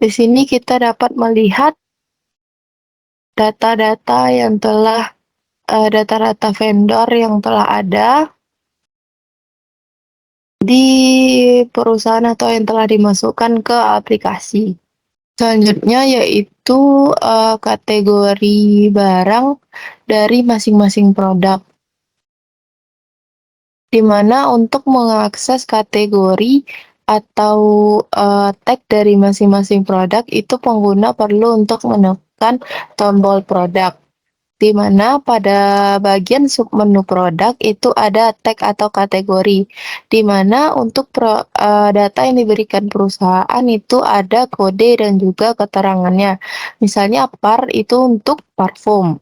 Di sini kita dapat melihat data-data yang telah data-data vendor yang telah ada di perusahaan atau yang telah dimasukkan ke aplikasi. Selanjutnya yaitu kategori barang dari masing-masing produk. Di mana untuk mengakses kategori atau tag dari masing-masing produk itu pengguna perlu untuk menekan tombol produk. Di mana pada bagian submenu produk itu ada tag atau kategori, di mana untuk data yang diberikan perusahaan itu ada kode dan juga keterangannya. Misalnya par itu untuk parfum.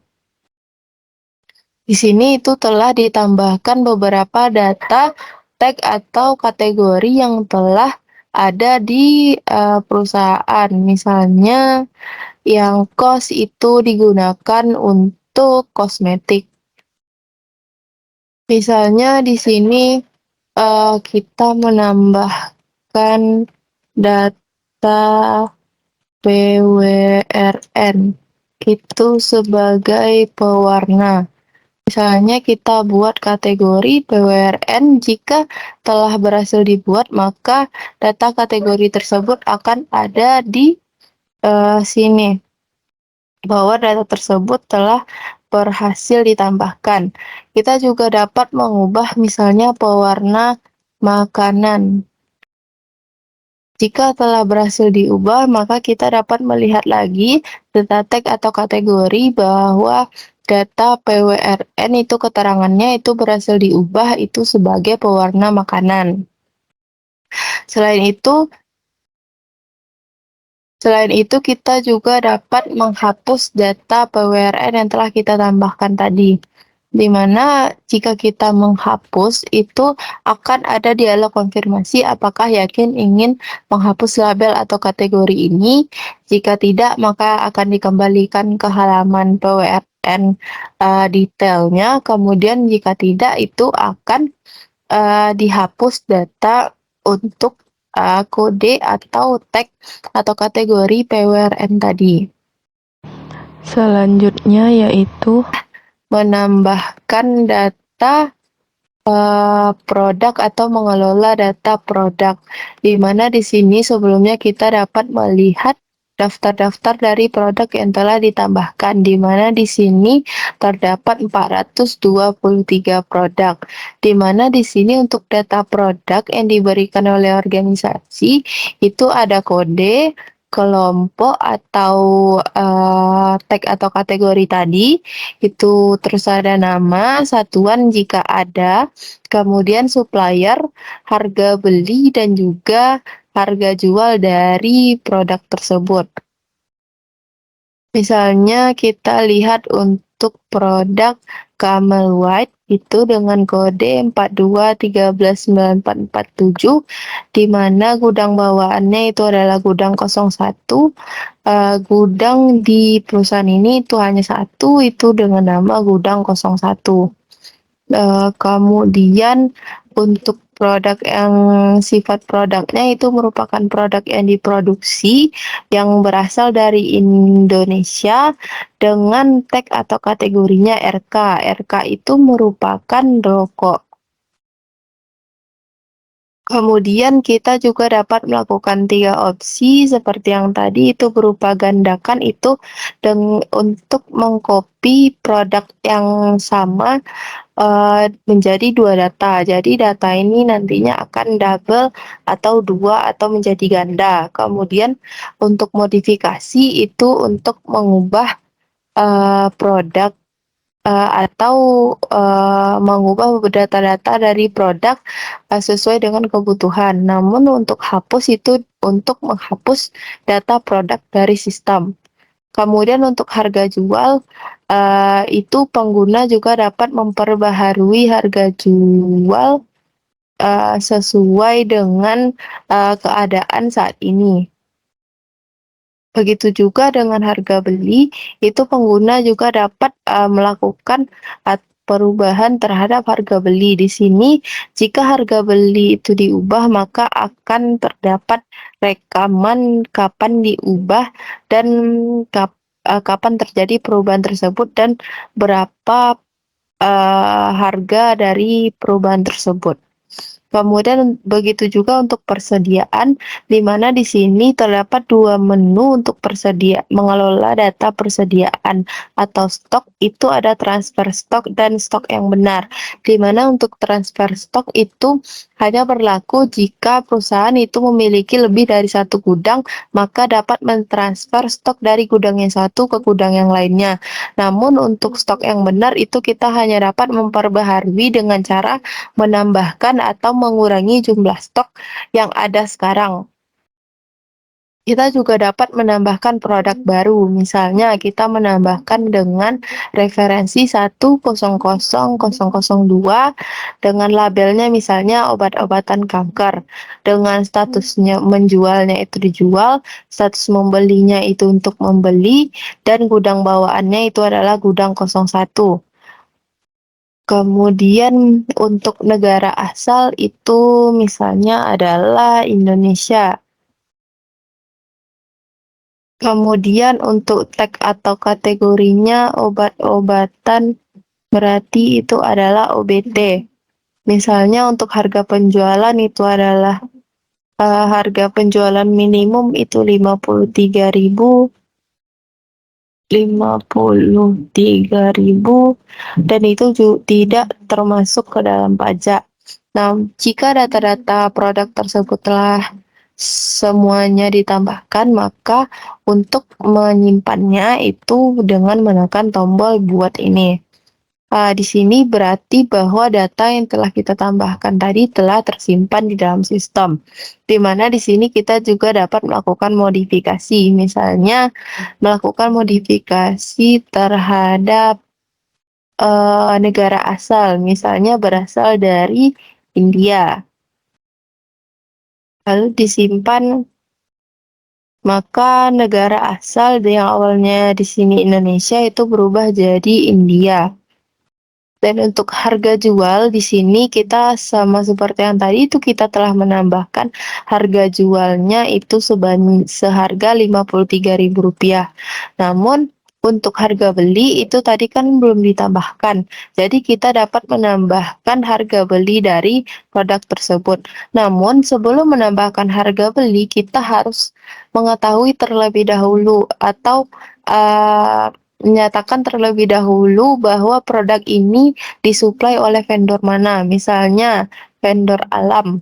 Di sini itu telah ditambahkan beberapa data tag atau kategori yang telah ada di perusahaan. Misalnya yang kos itu digunakan untuk kosmetik. Misalnya di sini kita menambahkan data PWRN itu sebagai pewarna. Misalnya kita buat kategori PWRN, jika telah berhasil dibuat, maka data kategori tersebut akan ada di sini, bahwa data tersebut telah berhasil ditambahkan. Kita juga dapat mengubah misalnya pewarna makanan. Jika telah berhasil diubah, maka kita dapat melihat lagi data tag atau kategori bahwa data PWRN itu keterangannya itu berhasil diubah itu sebagai pewarna makanan. Selain itu kita juga dapat menghapus data PWRN yang telah kita tambahkan tadi. Di mana jika kita menghapus itu akan ada dialog konfirmasi apakah yakin ingin menghapus label atau kategori ini. Jika tidak, maka akan dikembalikan ke halaman PWRN detailnya. Kemudian jika tidak, itu akan dihapus data untuk kode atau tag atau kategori PWRN tadi. Selanjutnya yaitu menambahkan data produk atau mengelola data produk, di mana di sini sebelumnya kita dapat melihat daftar-daftar dari produk yang telah ditambahkan, di mana di sini terdapat 423 produk, di mana di sini untuk data produk yang diberikan oleh organisasi itu ada kode, kelompok atau tag atau kategori tadi, itu terus ada nama, satuan jika ada, kemudian supplier, harga beli, dan juga harga jual dari produk tersebut. Misalnya kita lihat untuk produk Camel White itu dengan kode 42139447, di mana gudang bawaannya itu adalah gudang 01. Gudang di perusahaan ini itu hanya satu, itu dengan nama gudang 01. Kemudian untuk produk yang sifat produknya itu merupakan produk yang diproduksi yang berasal dari Indonesia dengan tag atau kategorinya RK. RK itu merupakan rokok. Kemudian kita juga dapat melakukan 3 opsi seperti yang tadi, itu berupa gandakan itu untuk mengcopy produk yang sama menjadi 2 data. Jadi data ini nantinya akan double atau 2 atau menjadi ganda. Kemudian untuk modifikasi itu untuk mengubah produk atau mengubah data-data dari produk sesuai dengan kebutuhan. Namun untuk hapus itu untuk menghapus data produk dari sistem. Kemudian untuk harga jual, itu pengguna juga dapat memperbaharui harga jual sesuai dengan keadaan saat ini. Begitu juga dengan harga beli, itu pengguna juga dapat melakukan perubahan terhadap harga beli. Di sini, jika harga beli itu diubah, maka akan terdapat rekaman kapan diubah dan kapan terjadi perubahan tersebut dan berapa harga dari perubahan tersebut. Kemudian begitu juga untuk persediaan, di mana di sini terdapat 2 menu untuk mengelola data persediaan atau stok, itu ada transfer stok dan stok yang benar. Di mana untuk transfer stok itu hanya berlaku jika perusahaan itu memiliki lebih dari 1 gudang, maka dapat mentransfer stok dari gudang yang satu ke gudang yang lainnya. Namun untuk stok yang benar itu kita hanya dapat memperbaharui dengan cara menambahkan atau mengurangi jumlah stok yang ada sekarang. Kita juga dapat menambahkan produk baru, misalnya kita menambahkan dengan referensi 100002 dengan labelnya misalnya obat-obatan kanker, dengan statusnya menjualnya itu dijual, status membelinya itu untuk membeli, dan gudang bawaannya itu adalah gudang 01. Kemudian untuk negara asal itu misalnya adalah Indonesia. Kemudian untuk tag atau kategorinya obat-obatan berarti itu adalah OBT. Misalnya untuk harga penjualan itu adalah harga penjualan minimum itu 53.000 dan itu tidak termasuk ke dalam pajak. Nah, jika data-data produk tersebut telah semuanya ditambahkan, maka untuk menyimpannya itu dengan menekan tombol buat ini. Di sini berarti bahwa data yang telah kita tambahkan tadi telah tersimpan di dalam sistem. Di mana di sini kita juga dapat melakukan modifikasi, misalnya melakukan modifikasi terhadap negara asal, misalnya berasal dari India. Lalu disimpan, maka negara asal yang awalnya di sini Indonesia itu berubah jadi India. Dan untuk harga jual di sini kita sama seperti yang tadi itu kita telah menambahkan harga jualnya itu seharga Rp53.000. Namun untuk harga beli itu tadi kan belum ditambahkan. Jadi kita dapat menambahkan harga beli dari produk tersebut. Namun sebelum menambahkan harga beli kita harus mengetahui terlebih dahulu atau menyatakan terlebih dahulu bahwa produk ini disuplai oleh vendor mana. Misalnya vendor Alam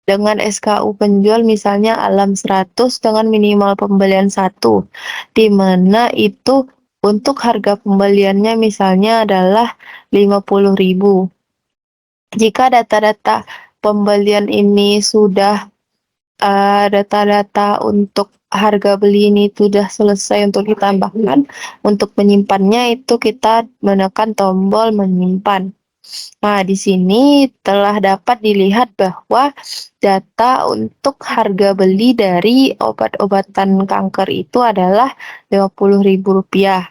dengan SKU penjual misalnya Alam 100 dengan minimal pembelian 1, di mana itu untuk harga pembeliannya misalnya adalah 50.000. Jika data-data pembelian ini sudah data-data untuk harga beli ini sudah selesai untuk ditambahkan, untuk menyimpannya itu kita menekan tombol menyimpan. Nah, di sini telah dapat dilihat bahwa data untuk harga beli dari obat-obatan kanker itu adalah Rp50.000.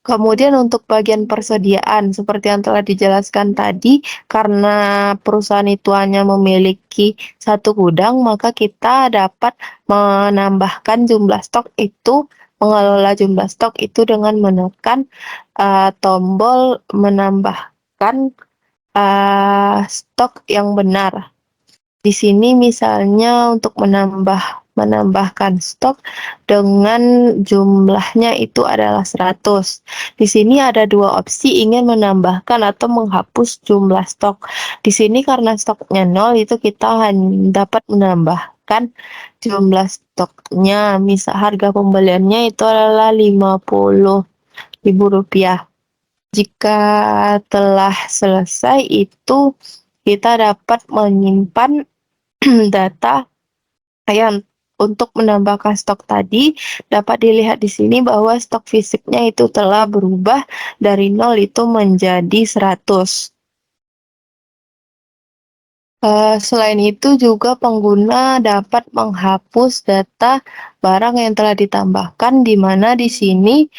Kemudian untuk bagian persediaan, seperti yang telah dijelaskan tadi, karena perusahaan itu hanya memiliki satu gudang, maka kita dapat menambahkan jumlah stok itu, mengelola jumlah stok itu dengan menekan tombol menambahkan stok yang benar. Di sini misalnya untuk menambahkan stok dengan jumlahnya itu adalah 100. Di sini ada dua opsi, ingin menambahkan atau menghapus jumlah stok. Di sini karena stoknya 0 itu kita hanya dapat menambahkan jumlah stoknya. Misal harga pembeliannya itu adalah Rp50.000. Jika telah selesai itu kita dapat menyimpan data yang untuk menambahkan stok tadi. Dapat dilihat di sini bahwa stok fisiknya itu telah berubah dari 0 itu menjadi 100. Selain itu juga pengguna dapat menghapus data barang yang telah ditambahkan, di mana di sini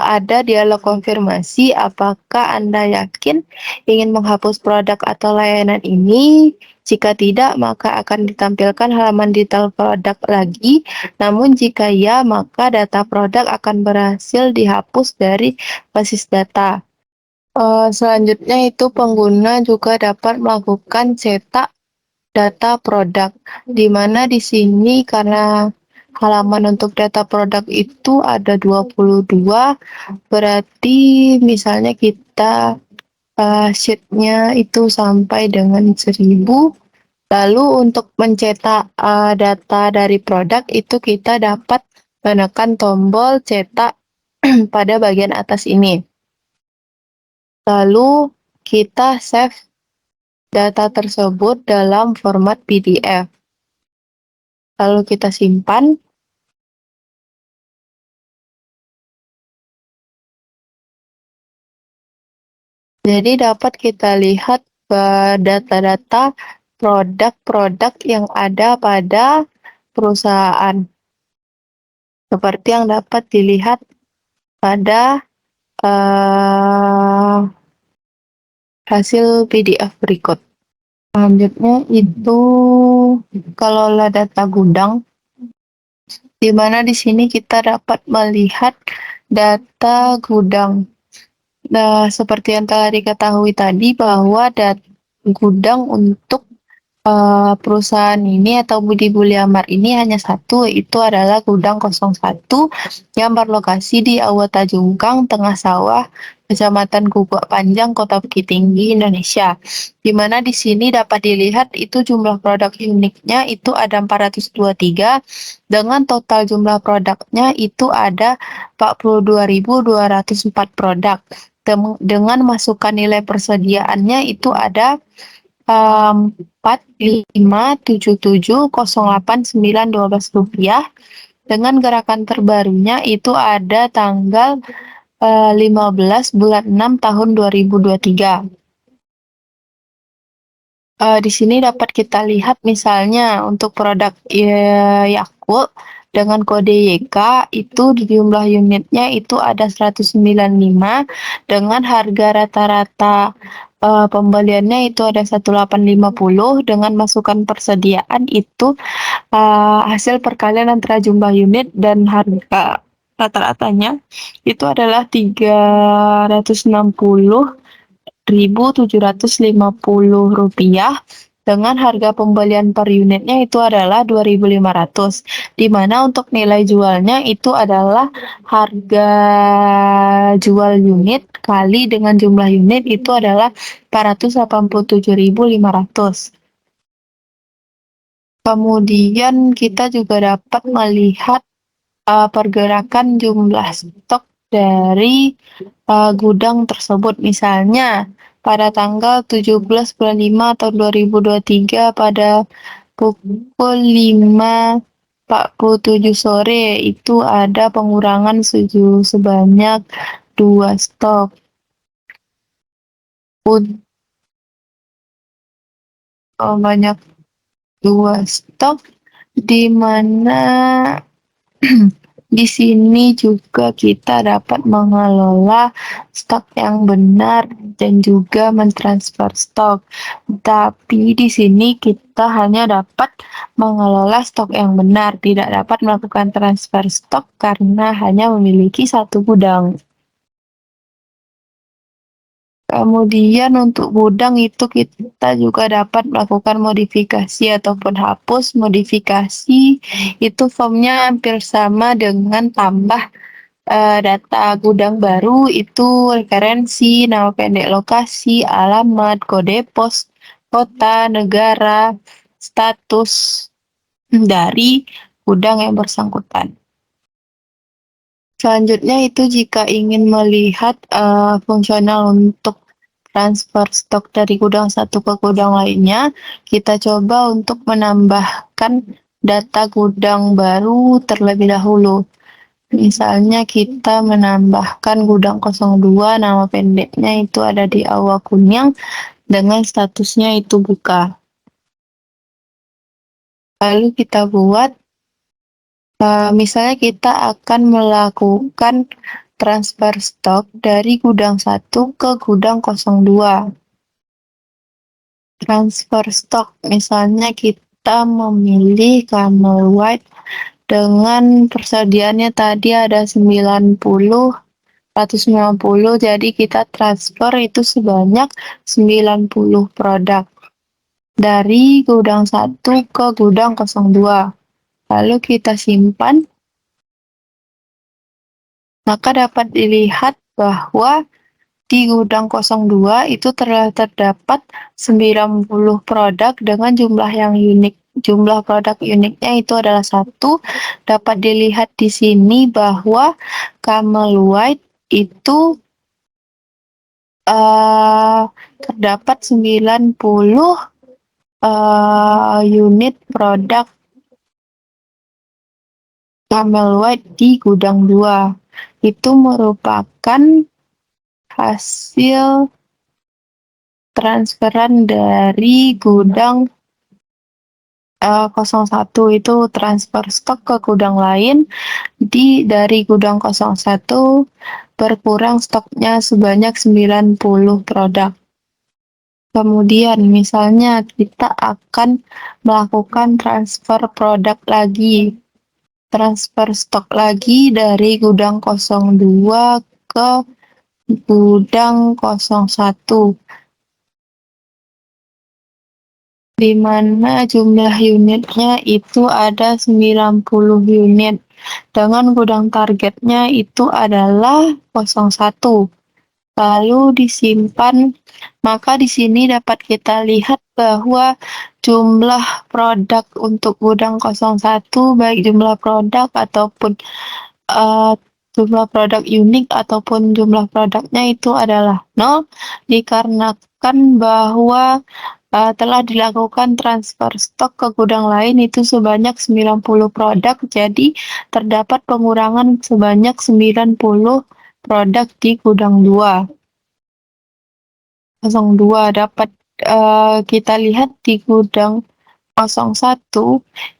ada dialog konfirmasi apakah Anda yakin ingin menghapus produk atau layanan ini. Jika tidak, maka akan ditampilkan halaman detail produk lagi. Namun jika ya, maka data produk akan berhasil dihapus dari basis data. Selanjutnya itu pengguna juga dapat melakukan cetak data produk, di mana di sini karena halaman untuk data produk itu ada 22, berarti misalnya kita sheet-nya itu sampai dengan 1000. Lalu untuk mencetak data dari produk itu kita dapat menekan tombol cetak pada bagian atas ini. Lalu kita save data tersebut dalam format PDF. Lalu kita simpan. Jadi dapat kita lihat data-data produk-produk yang ada pada perusahaan. Seperti yang dapat dilihat pada hasil PDF berikut. Selanjutnya itu kelola data gudang, di mana di sini kita dapat melihat data gudang. Nah, seperti yang telah diketahui tadi bahwa gudang untuk perusahaan ini atau Budi Buliamar ini hanya satu, itu adalah gudang 01 yang berlokasi di Awata Jungkang, Tengah Sawah, Kecamatan Guguk Panjang, Kota Bukit Tinggi, Indonesia. Di mana di sini dapat dilihat itu jumlah produk uniknya itu ada 423, dengan total jumlah produknya itu ada 42.204 produk. Dengan masukan nilai persediaannya itu ada 4.577.08.912 rupiah, dengan gerakan terbarunya itu ada tanggal 15 bulan 6 tahun 2023. Di sini dapat kita lihat misalnya untuk produk Yakult dengan kode YK itu di jumlah unitnya itu ada 195, dengan harga rata-rata pembeliannya itu ada 1850, dengan masukan persediaan itu hasil perkalian antara jumlah unit dan harga rata-ratanya itu adalah 360.750 rupiah, dengan harga pembelian per unitnya itu adalah 2.500, di mana untuk nilai jualnya itu adalah harga jual unit kali dengan jumlah unit itu adalah 487.500. Kemudian kita juga dapat melihat pergerakan jumlah stok dari gudang tersebut. Misalnya pada tanggal 17 bulan 5 tahun 2023 pada pukul 5.47 sore itu ada pengurangan sebanyak 2 stok. Banyak 2 stok, di mana di sini juga kita dapat mengelola stok yang benar dan juga mentransfer stok. Tapi di sini kita hanya dapat mengelola stok yang benar, tidak dapat melakukan transfer stok karena hanya memiliki satu gudang. Kemudian untuk gudang itu kita juga dapat melakukan modifikasi ataupun hapus. Modifikasi itu formnya hampir sama dengan tambah data gudang baru, itu referensi, nama pendek lokasi, alamat, kode pos, kota, negara, status dari gudang yang bersangkutan. Selanjutnya itu jika ingin melihat fungsional untuk transfer stok dari gudang satu ke gudang lainnya, kita coba untuk menambahkan data gudang baru terlebih dahulu. Misalnya kita menambahkan gudang 02, nama pendeknya itu ada di Awa Kunyang, dengan statusnya itu buka. Lalu kita buat misalnya kita akan melakukan transfer stok dari gudang 1 ke gudang 02. Transfer stok, misalnya kita memilih Camel White dengan persediaannya tadi ada 90, 190, jadi kita transfer itu sebanyak 90 produk dari gudang 1 ke gudang 02. Lalu kita simpan, maka dapat dilihat bahwa di gudang 02 itu terdapat 90 produk dengan jumlah yang unik. Jumlah produk uniknya itu adalah 1. Dapat dilihat di sini bahwa Camel White itu terdapat 90 unit produk Camel White di gudang 2. Itu merupakan hasil transferan dari gudang 01, itu transfer stok ke gudang lain, dari gudang 01 berkurang stoknya sebanyak 90 produk. Kemudian misalnya kita akan melakukan transfer produk lagi, transfer stok lagi dari gudang 02 ke gudang 01, di mana jumlah unitnya itu ada 90 unit, dengan gudang targetnya itu adalah 01. Lalu disimpan, maka di sini dapat kita lihat bahwa jumlah produk untuk gudang 01, baik jumlah produk ataupun eh, jumlah produk unik ataupun jumlah produknya itu adalah 0, dikarenakan bahwa telah dilakukan transfer stok ke gudang lain itu sebanyak 90 produk, jadi terdapat pengurangan sebanyak 90 produk di gudang 02 dapat kita lihat di gudang 01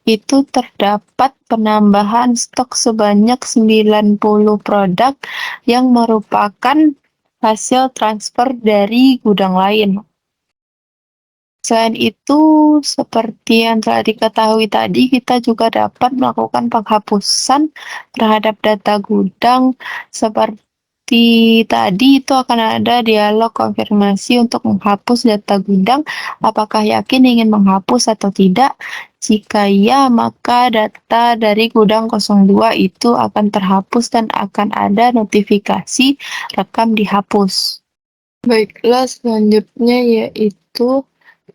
itu terdapat penambahan stok sebanyak 90 produk yang merupakan hasil transfer dari gudang lain. Selain itu, seperti yang telah diketahui tadi, kita juga dapat melakukan penghapusan terhadap data gudang. Seperti tadi, itu akan ada dialog konfirmasi untuk menghapus data gudang. Apakah yakin ingin menghapus atau tidak? Jika ya, maka data dari gudang 02 itu akan terhapus dan akan ada notifikasi rekam dihapus. Baiklah, selanjutnya yaitu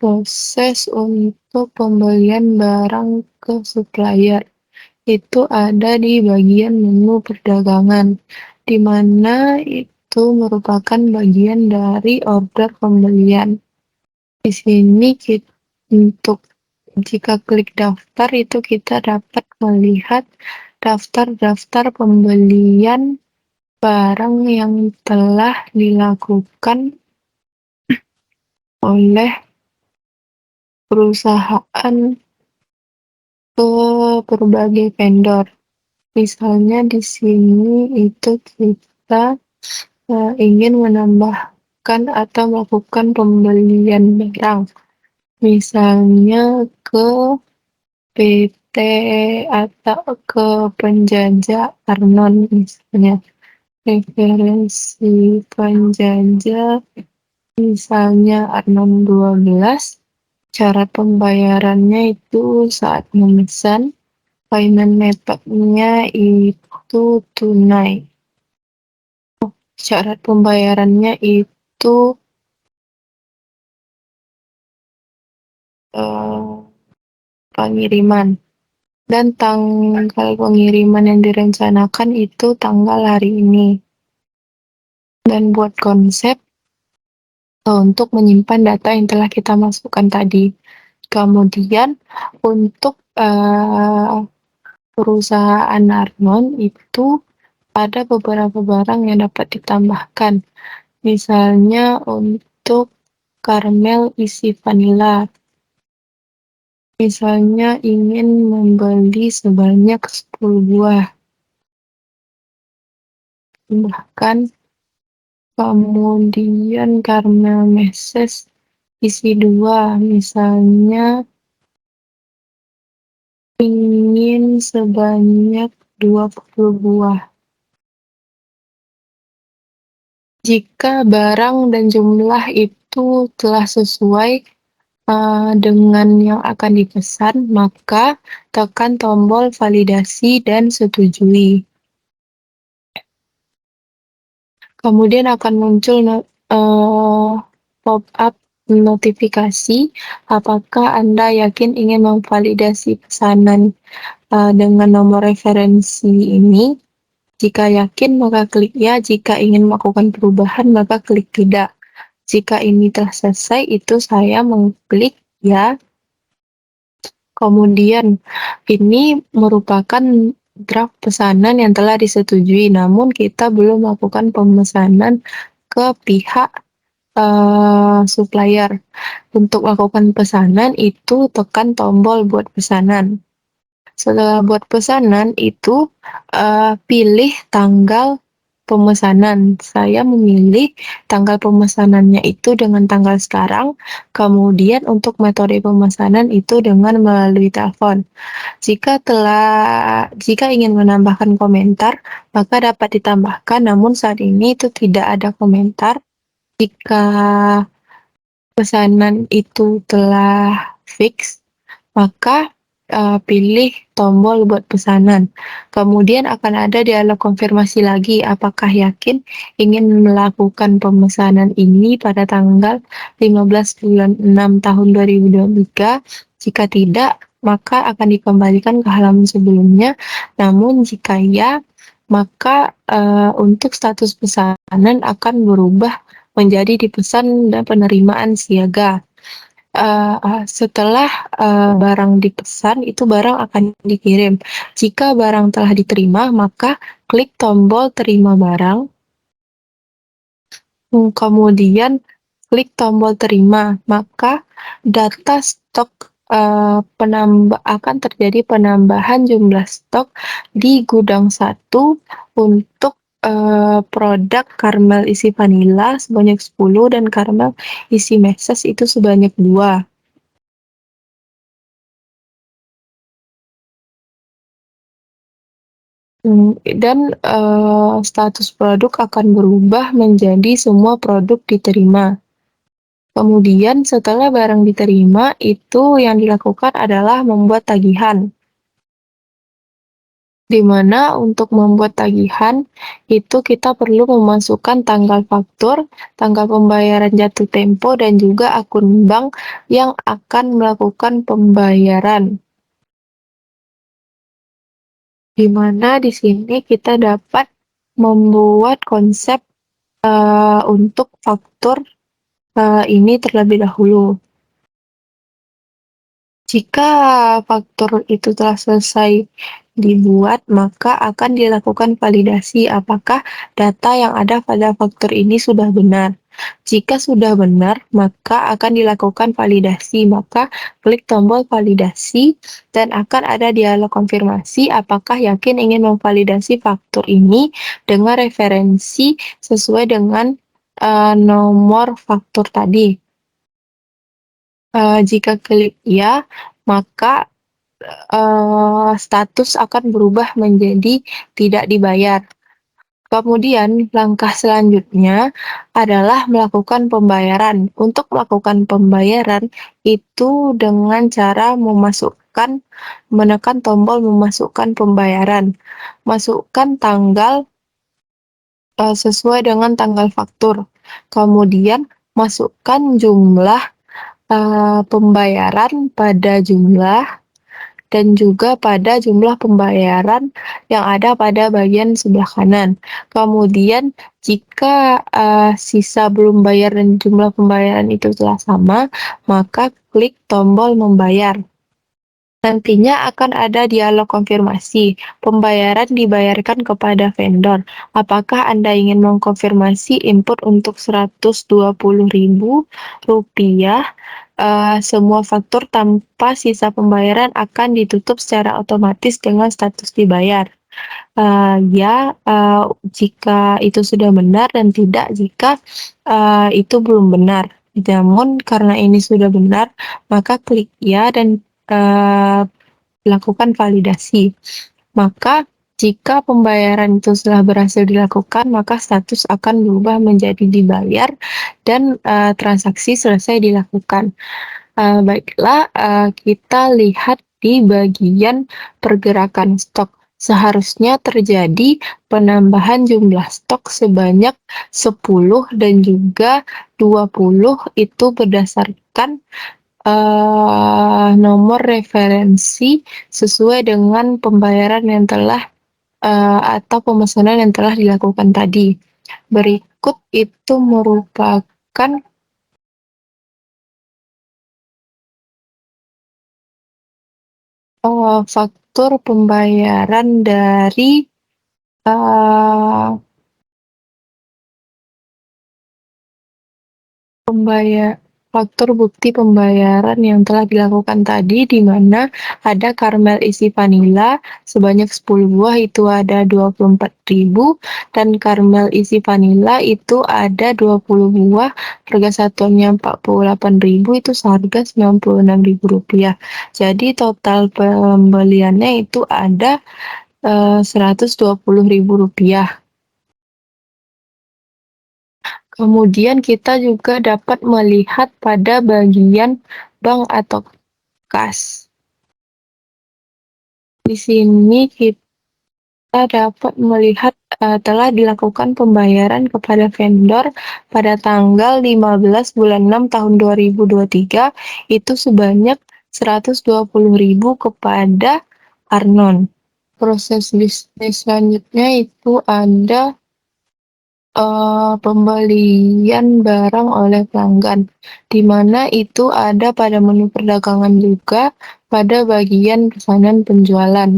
proses untuk pembelian barang ke supplier. Itu ada di bagian menu perdagangan, di mana itu merupakan bagian dari order pembelian. Di sini untuk jika klik daftar itu kita dapat melihat daftar-daftar pembelian barang yang telah dilakukan oleh perusahaan ke berbagai vendor. Misalnya di sini itu kita ingin menambahkan atau melakukan pembelian barang. Misalnya ke PT atau ke penjajah Arnon misalnya. Referensi penjajah misalnya Arnon 12. Cara pembayarannya itu saat memesan, payment method-nya itu tunai. Syarat pembayarannya itu pengiriman. Dan tanggal pengiriman yang direncanakan itu tanggal hari ini. Dan buat konsep untuk menyimpan data yang telah kita masukkan tadi. Kemudian untuk perusahaan Arnon itu ada beberapa barang yang dapat ditambahkan. Misalnya untuk karamel isi vanila. Misalnya ingin membeli sebanyak 10 buah. Bahkan kemudian karamel meses isi 2. Misalnya ingin sebanyak 20 buah. Jika barang dan jumlah itu telah sesuai dengan yang akan dipesan, maka tekan tombol validasi dan setujui. Kemudian akan muncul pop-up notifikasi apakah Anda yakin ingin memvalidasi pesanan dengan nomor referensi ini. Jika yakin, maka klik ya. Jika ingin melakukan perubahan, maka klik tidak. Jika ini telah selesai, itu saya mengklik ya. Kemudian, ini merupakan draft pesanan yang telah disetujui, namun kita belum melakukan pemesanan ke pihak supplier. Untuk melakukan pesanan, itu tekan tombol buat pesanan. Setelah buat pesanan itu pilih tanggal pemesanan. Saya memilih tanggal pemesanannya itu dengan tanggal sekarang, kemudian untuk metode pemesanan itu dengan melalui telepon. Jika ingin menambahkan komentar, maka dapat ditambahkan, namun saat ini itu tidak ada komentar. Jika pesanan itu telah fix, maka pilih tombol buat pesanan. Kemudian akan ada dialog konfirmasi lagi, apakah yakin ingin melakukan pemesanan ini pada tanggal 15 bulan 6 tahun 2023. Jika tidak, maka akan dikembalikan ke halaman sebelumnya. Namun jika ya, maka untuk status pesanan akan berubah menjadi dipesan dan penerimaan siaga. Setelah barang dipesan, itu barang akan dikirim. Jika barang telah diterima, maka klik tombol terima barang, kemudian klik tombol terima, maka data stok akan terjadi penambahan jumlah stok di gudang 1 untuk produk karamel isi vanila sebanyak 10 dan karamel isi meses itu sebanyak 2. Dan status produk akan berubah menjadi semua produk diterima. Kemudian setelah barang diterima, itu yang dilakukan adalah membuat tagihan. Di mana untuk membuat tagihan, itu kita perlu memasukkan tanggal faktur, tanggal pembayaran jatuh tempo, dan juga akun bank yang akan melakukan pembayaran. Di mana di sini kita dapat membuat konsep untuk faktur ini terlebih dahulu. Jika faktur itu telah selesai dibuat, maka akan dilakukan validasi apakah data yang ada pada faktur ini sudah benar. Jika sudah benar, maka akan dilakukan validasi. Maka klik tombol validasi dan akan ada dialog konfirmasi apakah yakin ingin memvalidasi faktur ini dengan referensi sesuai dengan nomor faktur tadi. Jika klik ya, maka status akan berubah menjadi tidak dibayar. Kemudian langkah selanjutnya adalah melakukan pembayaran. Untuk melakukan pembayaran itu dengan cara menekan tombol memasukkan pembayaran. Masukkan tanggal sesuai dengan tanggal faktur. Kemudian masukkan jumlah pembayaran pada jumlah dan juga pada jumlah pembayaran yang ada pada bagian sebelah kanan. Kemudian jika sisa belum bayar dan jumlah pembayaran itu telah sama, maka klik tombol membayar. Nantinya akan ada dialog konfirmasi. Pembayaran dibayarkan kepada vendor. Apakah Anda ingin mengkonfirmasi input untuk Rp120.000? Semua faktur tanpa sisa pembayaran akan ditutup secara otomatis dengan status dibayar. Jika itu sudah benar, dan tidak jika itu belum benar. Namun karena ini sudah benar, maka klik ya dan lakukan validasi. Maka jika pembayaran itu telah berhasil dilakukan, maka status akan berubah menjadi dibayar dan transaksi selesai dilakukan. Baiklah, kita lihat di bagian pergerakan stok. Seharusnya terjadi penambahan jumlah stok sebanyak 10 dan juga 20 itu berdasarkan nomor referensi sesuai dengan pembayaran yang telah atau pemesanan yang telah dilakukan tadi. Berikut itu merupakan faktur pembayaran dari faktur bukti pembayaran yang telah dilakukan tadi, di mana ada karamel isi vanila sebanyak 10 buah itu ada 24.000, dan karamel isi vanila itu ada 20 buah, harga satuannya 48.000, itu seharga Rp96.000. Jadi total pembeliannya itu ada Rp120.000. Kemudian kita juga dapat melihat pada bagian bank atau kas. Di sini kita dapat melihat telah dilakukan pembayaran kepada vendor pada tanggal 15 bulan 6 tahun 2023 itu sebanyak 120.000 kepada Arnon. Proses bisnis selanjutnya itu ada pembelian barang oleh pelanggan, di mana itu ada pada menu perdagangan juga pada bagian pesanan penjualan,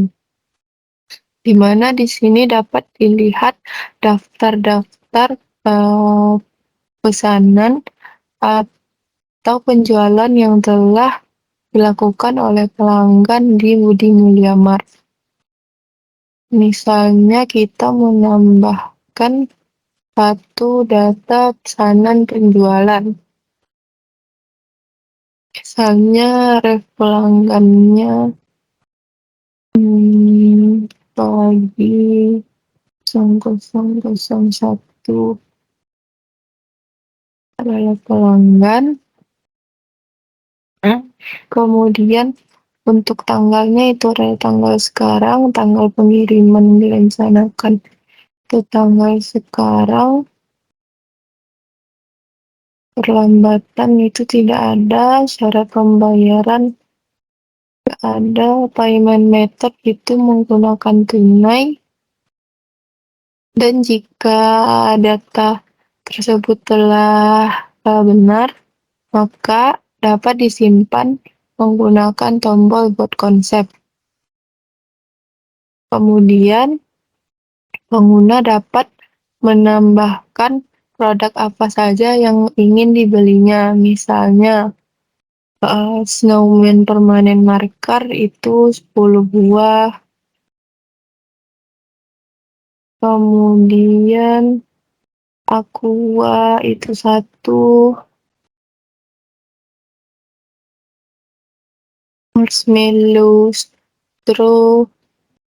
di mana di sini dapat dilihat daftar-daftar pesanan atau penjualan yang telah dilakukan oleh pelanggan di Budi Mulia Mart. Misalnya kita menambahkan satu data pesanan penjualan. Misalnya ref pelanggannya pagi 0001 adalah pelanggan. Kemudian untuk tanggalnya itu adalah tanggal sekarang, tanggal pengiriman direncanakan itu tanggal sekarang. Perlambatan itu tidak ada, syarat pembayaran tidak ada, payment method itu menggunakan tunai, dan jika data tersebut telah benar, maka dapat disimpan menggunakan tombol buat konsep. Kemudian pengguna dapat menambahkan produk apa saja yang ingin dibelinya, misalnya snowman permanen marker itu 10 buah, kemudian aqua itu 1, marshmallow straw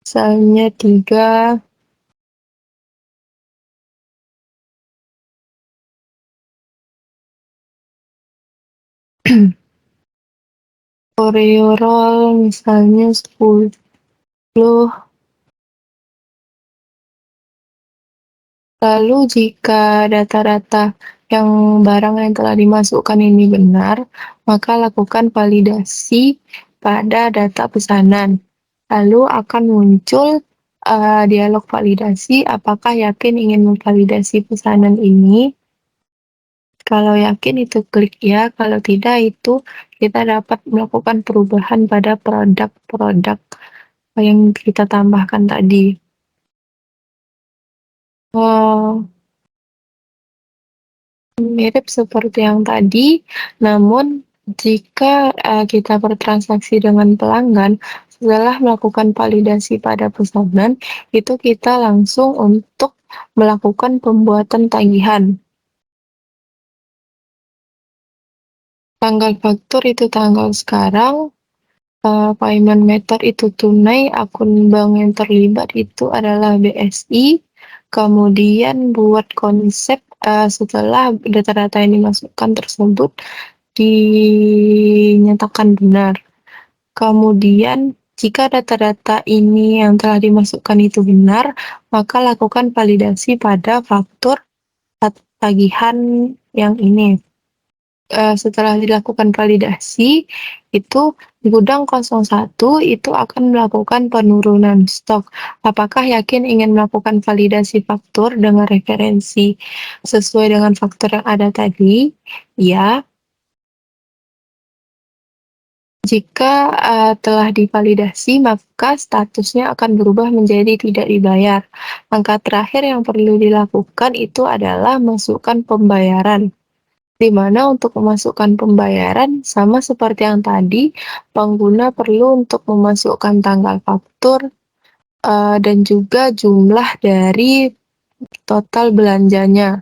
misalnya 3, Oreo roll misalnya 10. Lalu jika data-data yang barang yang telah dimasukkan ini benar, maka lakukan validasi pada data pesanan. Lalu akan muncul dialog validasi, apakah yakin ingin memvalidasi pesanan ini. Kalau yakin itu klik ya, kalau tidak itu kita dapat melakukan perubahan pada produk-produk yang kita tambahkan tadi. Mirip seperti yang tadi, namun jika kita bertransaksi dengan pelanggan, setelah melakukan validasi pada pesanan, itu kita langsung untuk melakukan pembuatan tagihan. Tanggal faktur itu tanggal sekarang, payment method itu tunai, akun bank yang terlibat itu adalah BSI, kemudian buat konsep setelah data-data yang dimasukkan tersebut dinyatakan benar. Kemudian jika data-data ini yang telah dimasukkan itu benar, maka lakukan validasi pada faktur tagihan yang ini. Setelah dilakukan validasi, itu gudang 01 itu akan melakukan penurunan stok. Apakah yakin ingin melakukan validasi faktur dengan referensi sesuai dengan faktur yang ada tadi? Ya. Jika telah divalidasi, maka statusnya akan berubah menjadi tidak dibayar. Langkah terakhir yang perlu dilakukan itu adalah masukkan pembayaran. di mana untuk memasukkan pembayaran sama seperti yang tadi, pengguna perlu untuk memasukkan tanggal faktur dan juga jumlah dari total belanjanya,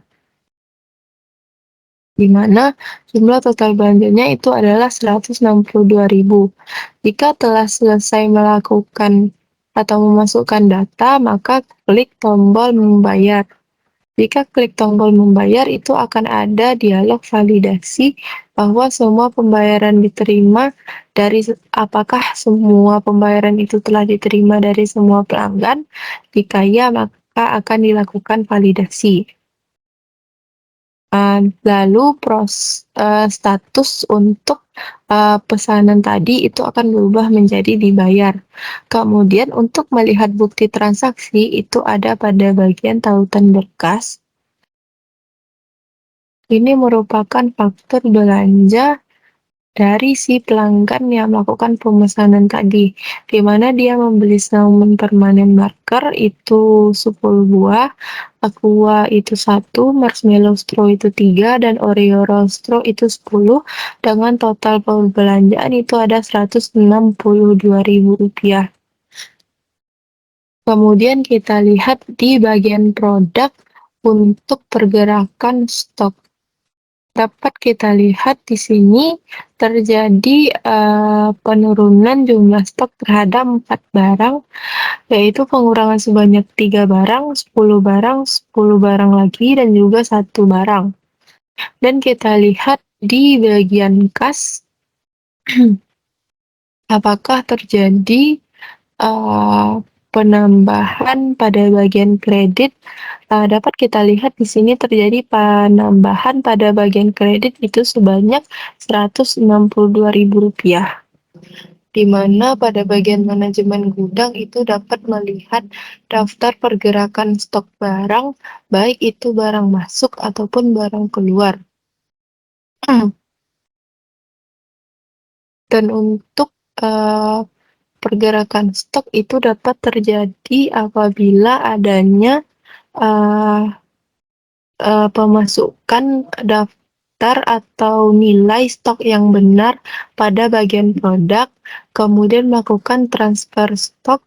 di mana jumlah total belanjanya itu adalah 162.000. Jika telah selesai melakukan atau memasukkan data, maka klik tombol membayar. Jika klik tombol membayar, itu akan ada dialog validasi bahwa semua pembayaran diterima dari apakah semua pembayaran itu telah diterima dari semua pelanggan. Jika ya, maka akan dilakukan validasi. Lalu status untuk pesanan tadi itu akan berubah menjadi dibayar. Kemudian untuk melihat bukti transaksi itu ada pada bagian tautan berkas. Ini merupakan faktur belanja dari si pelanggan yang melakukan pemesanan tadi, di mana dia membeli salmon permanen marker itu 10 buah, aqua itu 1, marshmallow straw itu 3, dan oreo roll straw itu 10, dengan total perbelanjaan itu ada Rp162.000. Kemudian kita lihat di bagian produk untuk pergerakan stok. Dapat kita lihat di sini terjadi penurunan jumlah stok terhadap 4 barang, yaitu pengurangan sebanyak 3 barang, 10 barang, 10 barang lagi, dan juga 1 barang. Dan kita lihat di bagian kas, apakah terjadi penambahan pada bagian kredit. Dapat kita lihat di sini terjadi penambahan pada bagian kredit itu sebanyak Rp162.000, di mana pada bagian manajemen gudang itu dapat melihat daftar pergerakan stok barang, baik itu barang masuk ataupun barang keluar. Dan untuk pergerakan stok itu dapat terjadi apabila adanya pemasukan daftar atau nilai stok yang benar pada bagian produk, kemudian melakukan transfer stok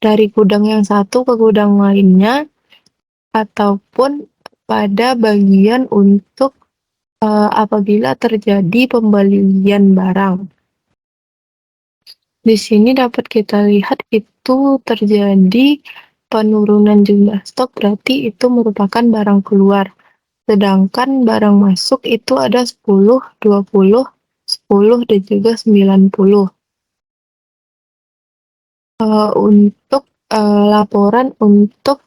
dari gudang yang satu ke gudang lainnya, ataupun pada bagian untuk apabila terjadi pembelian barang. Di sini dapat kita lihat itu terjadi penurunan jumlah stok, berarti itu merupakan barang keluar. Sedangkan barang masuk itu ada 10, 20, 10, dan juga 90. Untuk laporan untuk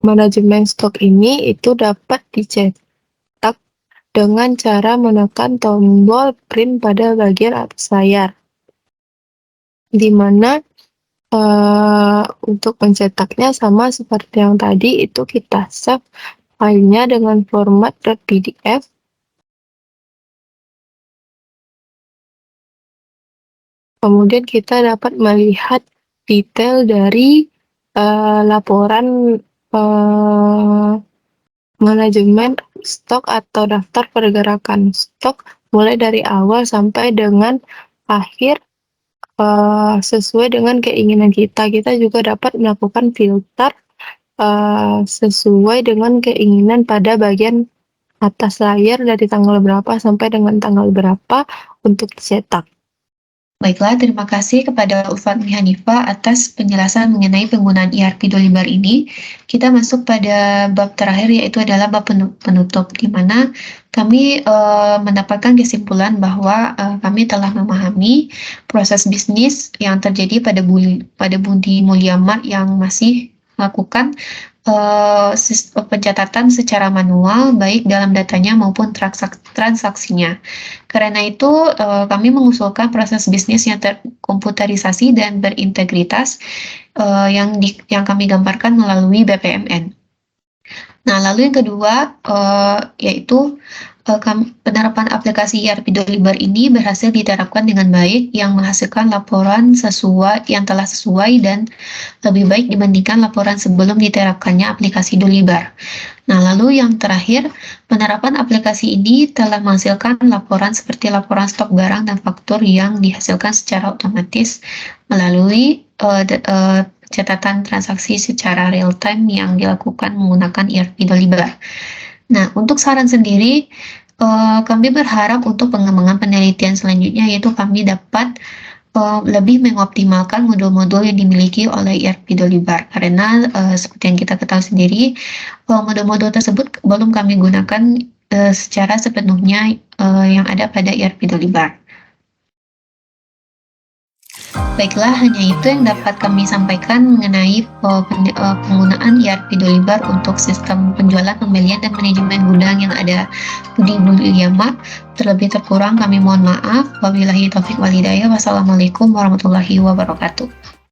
manajemen stok ini itu dapat dicetak dengan cara menekan tombol print pada bagian atas layar, di mana untuk mencetaknya sama seperti yang tadi, itu kita save filenya dengan format .pdf. Kemudian kita dapat melihat detail dari laporan manajemen stok atau daftar pergerakan stok mulai dari awal sampai dengan akhir sesuai dengan keinginan kita. Kita juga dapat melakukan filter sesuai dengan keinginan pada bagian atas layar dari tanggal berapa sampai dengan tanggal berapa untuk dicetak. Baiklah, terima kasih kepada Uffatmi Hanifah atas penjelasan mengenai penggunaan ERP Dolibar ini. Kita masuk pada bab terakhir, yaitu adalah bab penutup, di mana kami mendapatkan kesimpulan bahwa kami telah memahami proses bisnis yang terjadi pada Budi Mulya Mart yang masih melakukan pencatatan secara manual, baik dalam datanya maupun transaksinya. Karena itu, kami mengusulkan proses bisnis yang terkomputerisasi dan berintegritas yang kami gambarkan melalui BPMN. Nah, lalu yang kedua yaitu penerapan aplikasi ERP Dolibar ini berhasil diterapkan dengan baik, yang menghasilkan laporan yang telah sesuai dan lebih baik dibandingkan laporan sebelum diterapkannya aplikasi Dolibar. Nah, lalu yang terakhir, penerapan aplikasi ini telah menghasilkan laporan seperti laporan stok barang dan faktur yang dihasilkan secara otomatis melalui catatan transaksi secara real time yang dilakukan menggunakan ERP Dolibar. Nah, untuk saran sendiri, kami berharap untuk pengembangan penelitian selanjutnya, yaitu kami dapat lebih mengoptimalkan modul-modul yang dimiliki oleh ERP Dolibar, karena seperti yang kita ketahui sendiri, modul-modul tersebut belum kami gunakan secara sepenuhnya yang ada pada ERP Dolibar. Baiklah, hanya itu yang dapat kami sampaikan mengenai penggunaan ERP Dolibar untuk sistem penjualan, pembelian, dan manajemen gudang yang ada di Budiamart. Terlebih terkurang kami mohon maaf. Wabillahi taufiq walhidayah. Wassalamualaikum warahmatullahi wabarakatuh.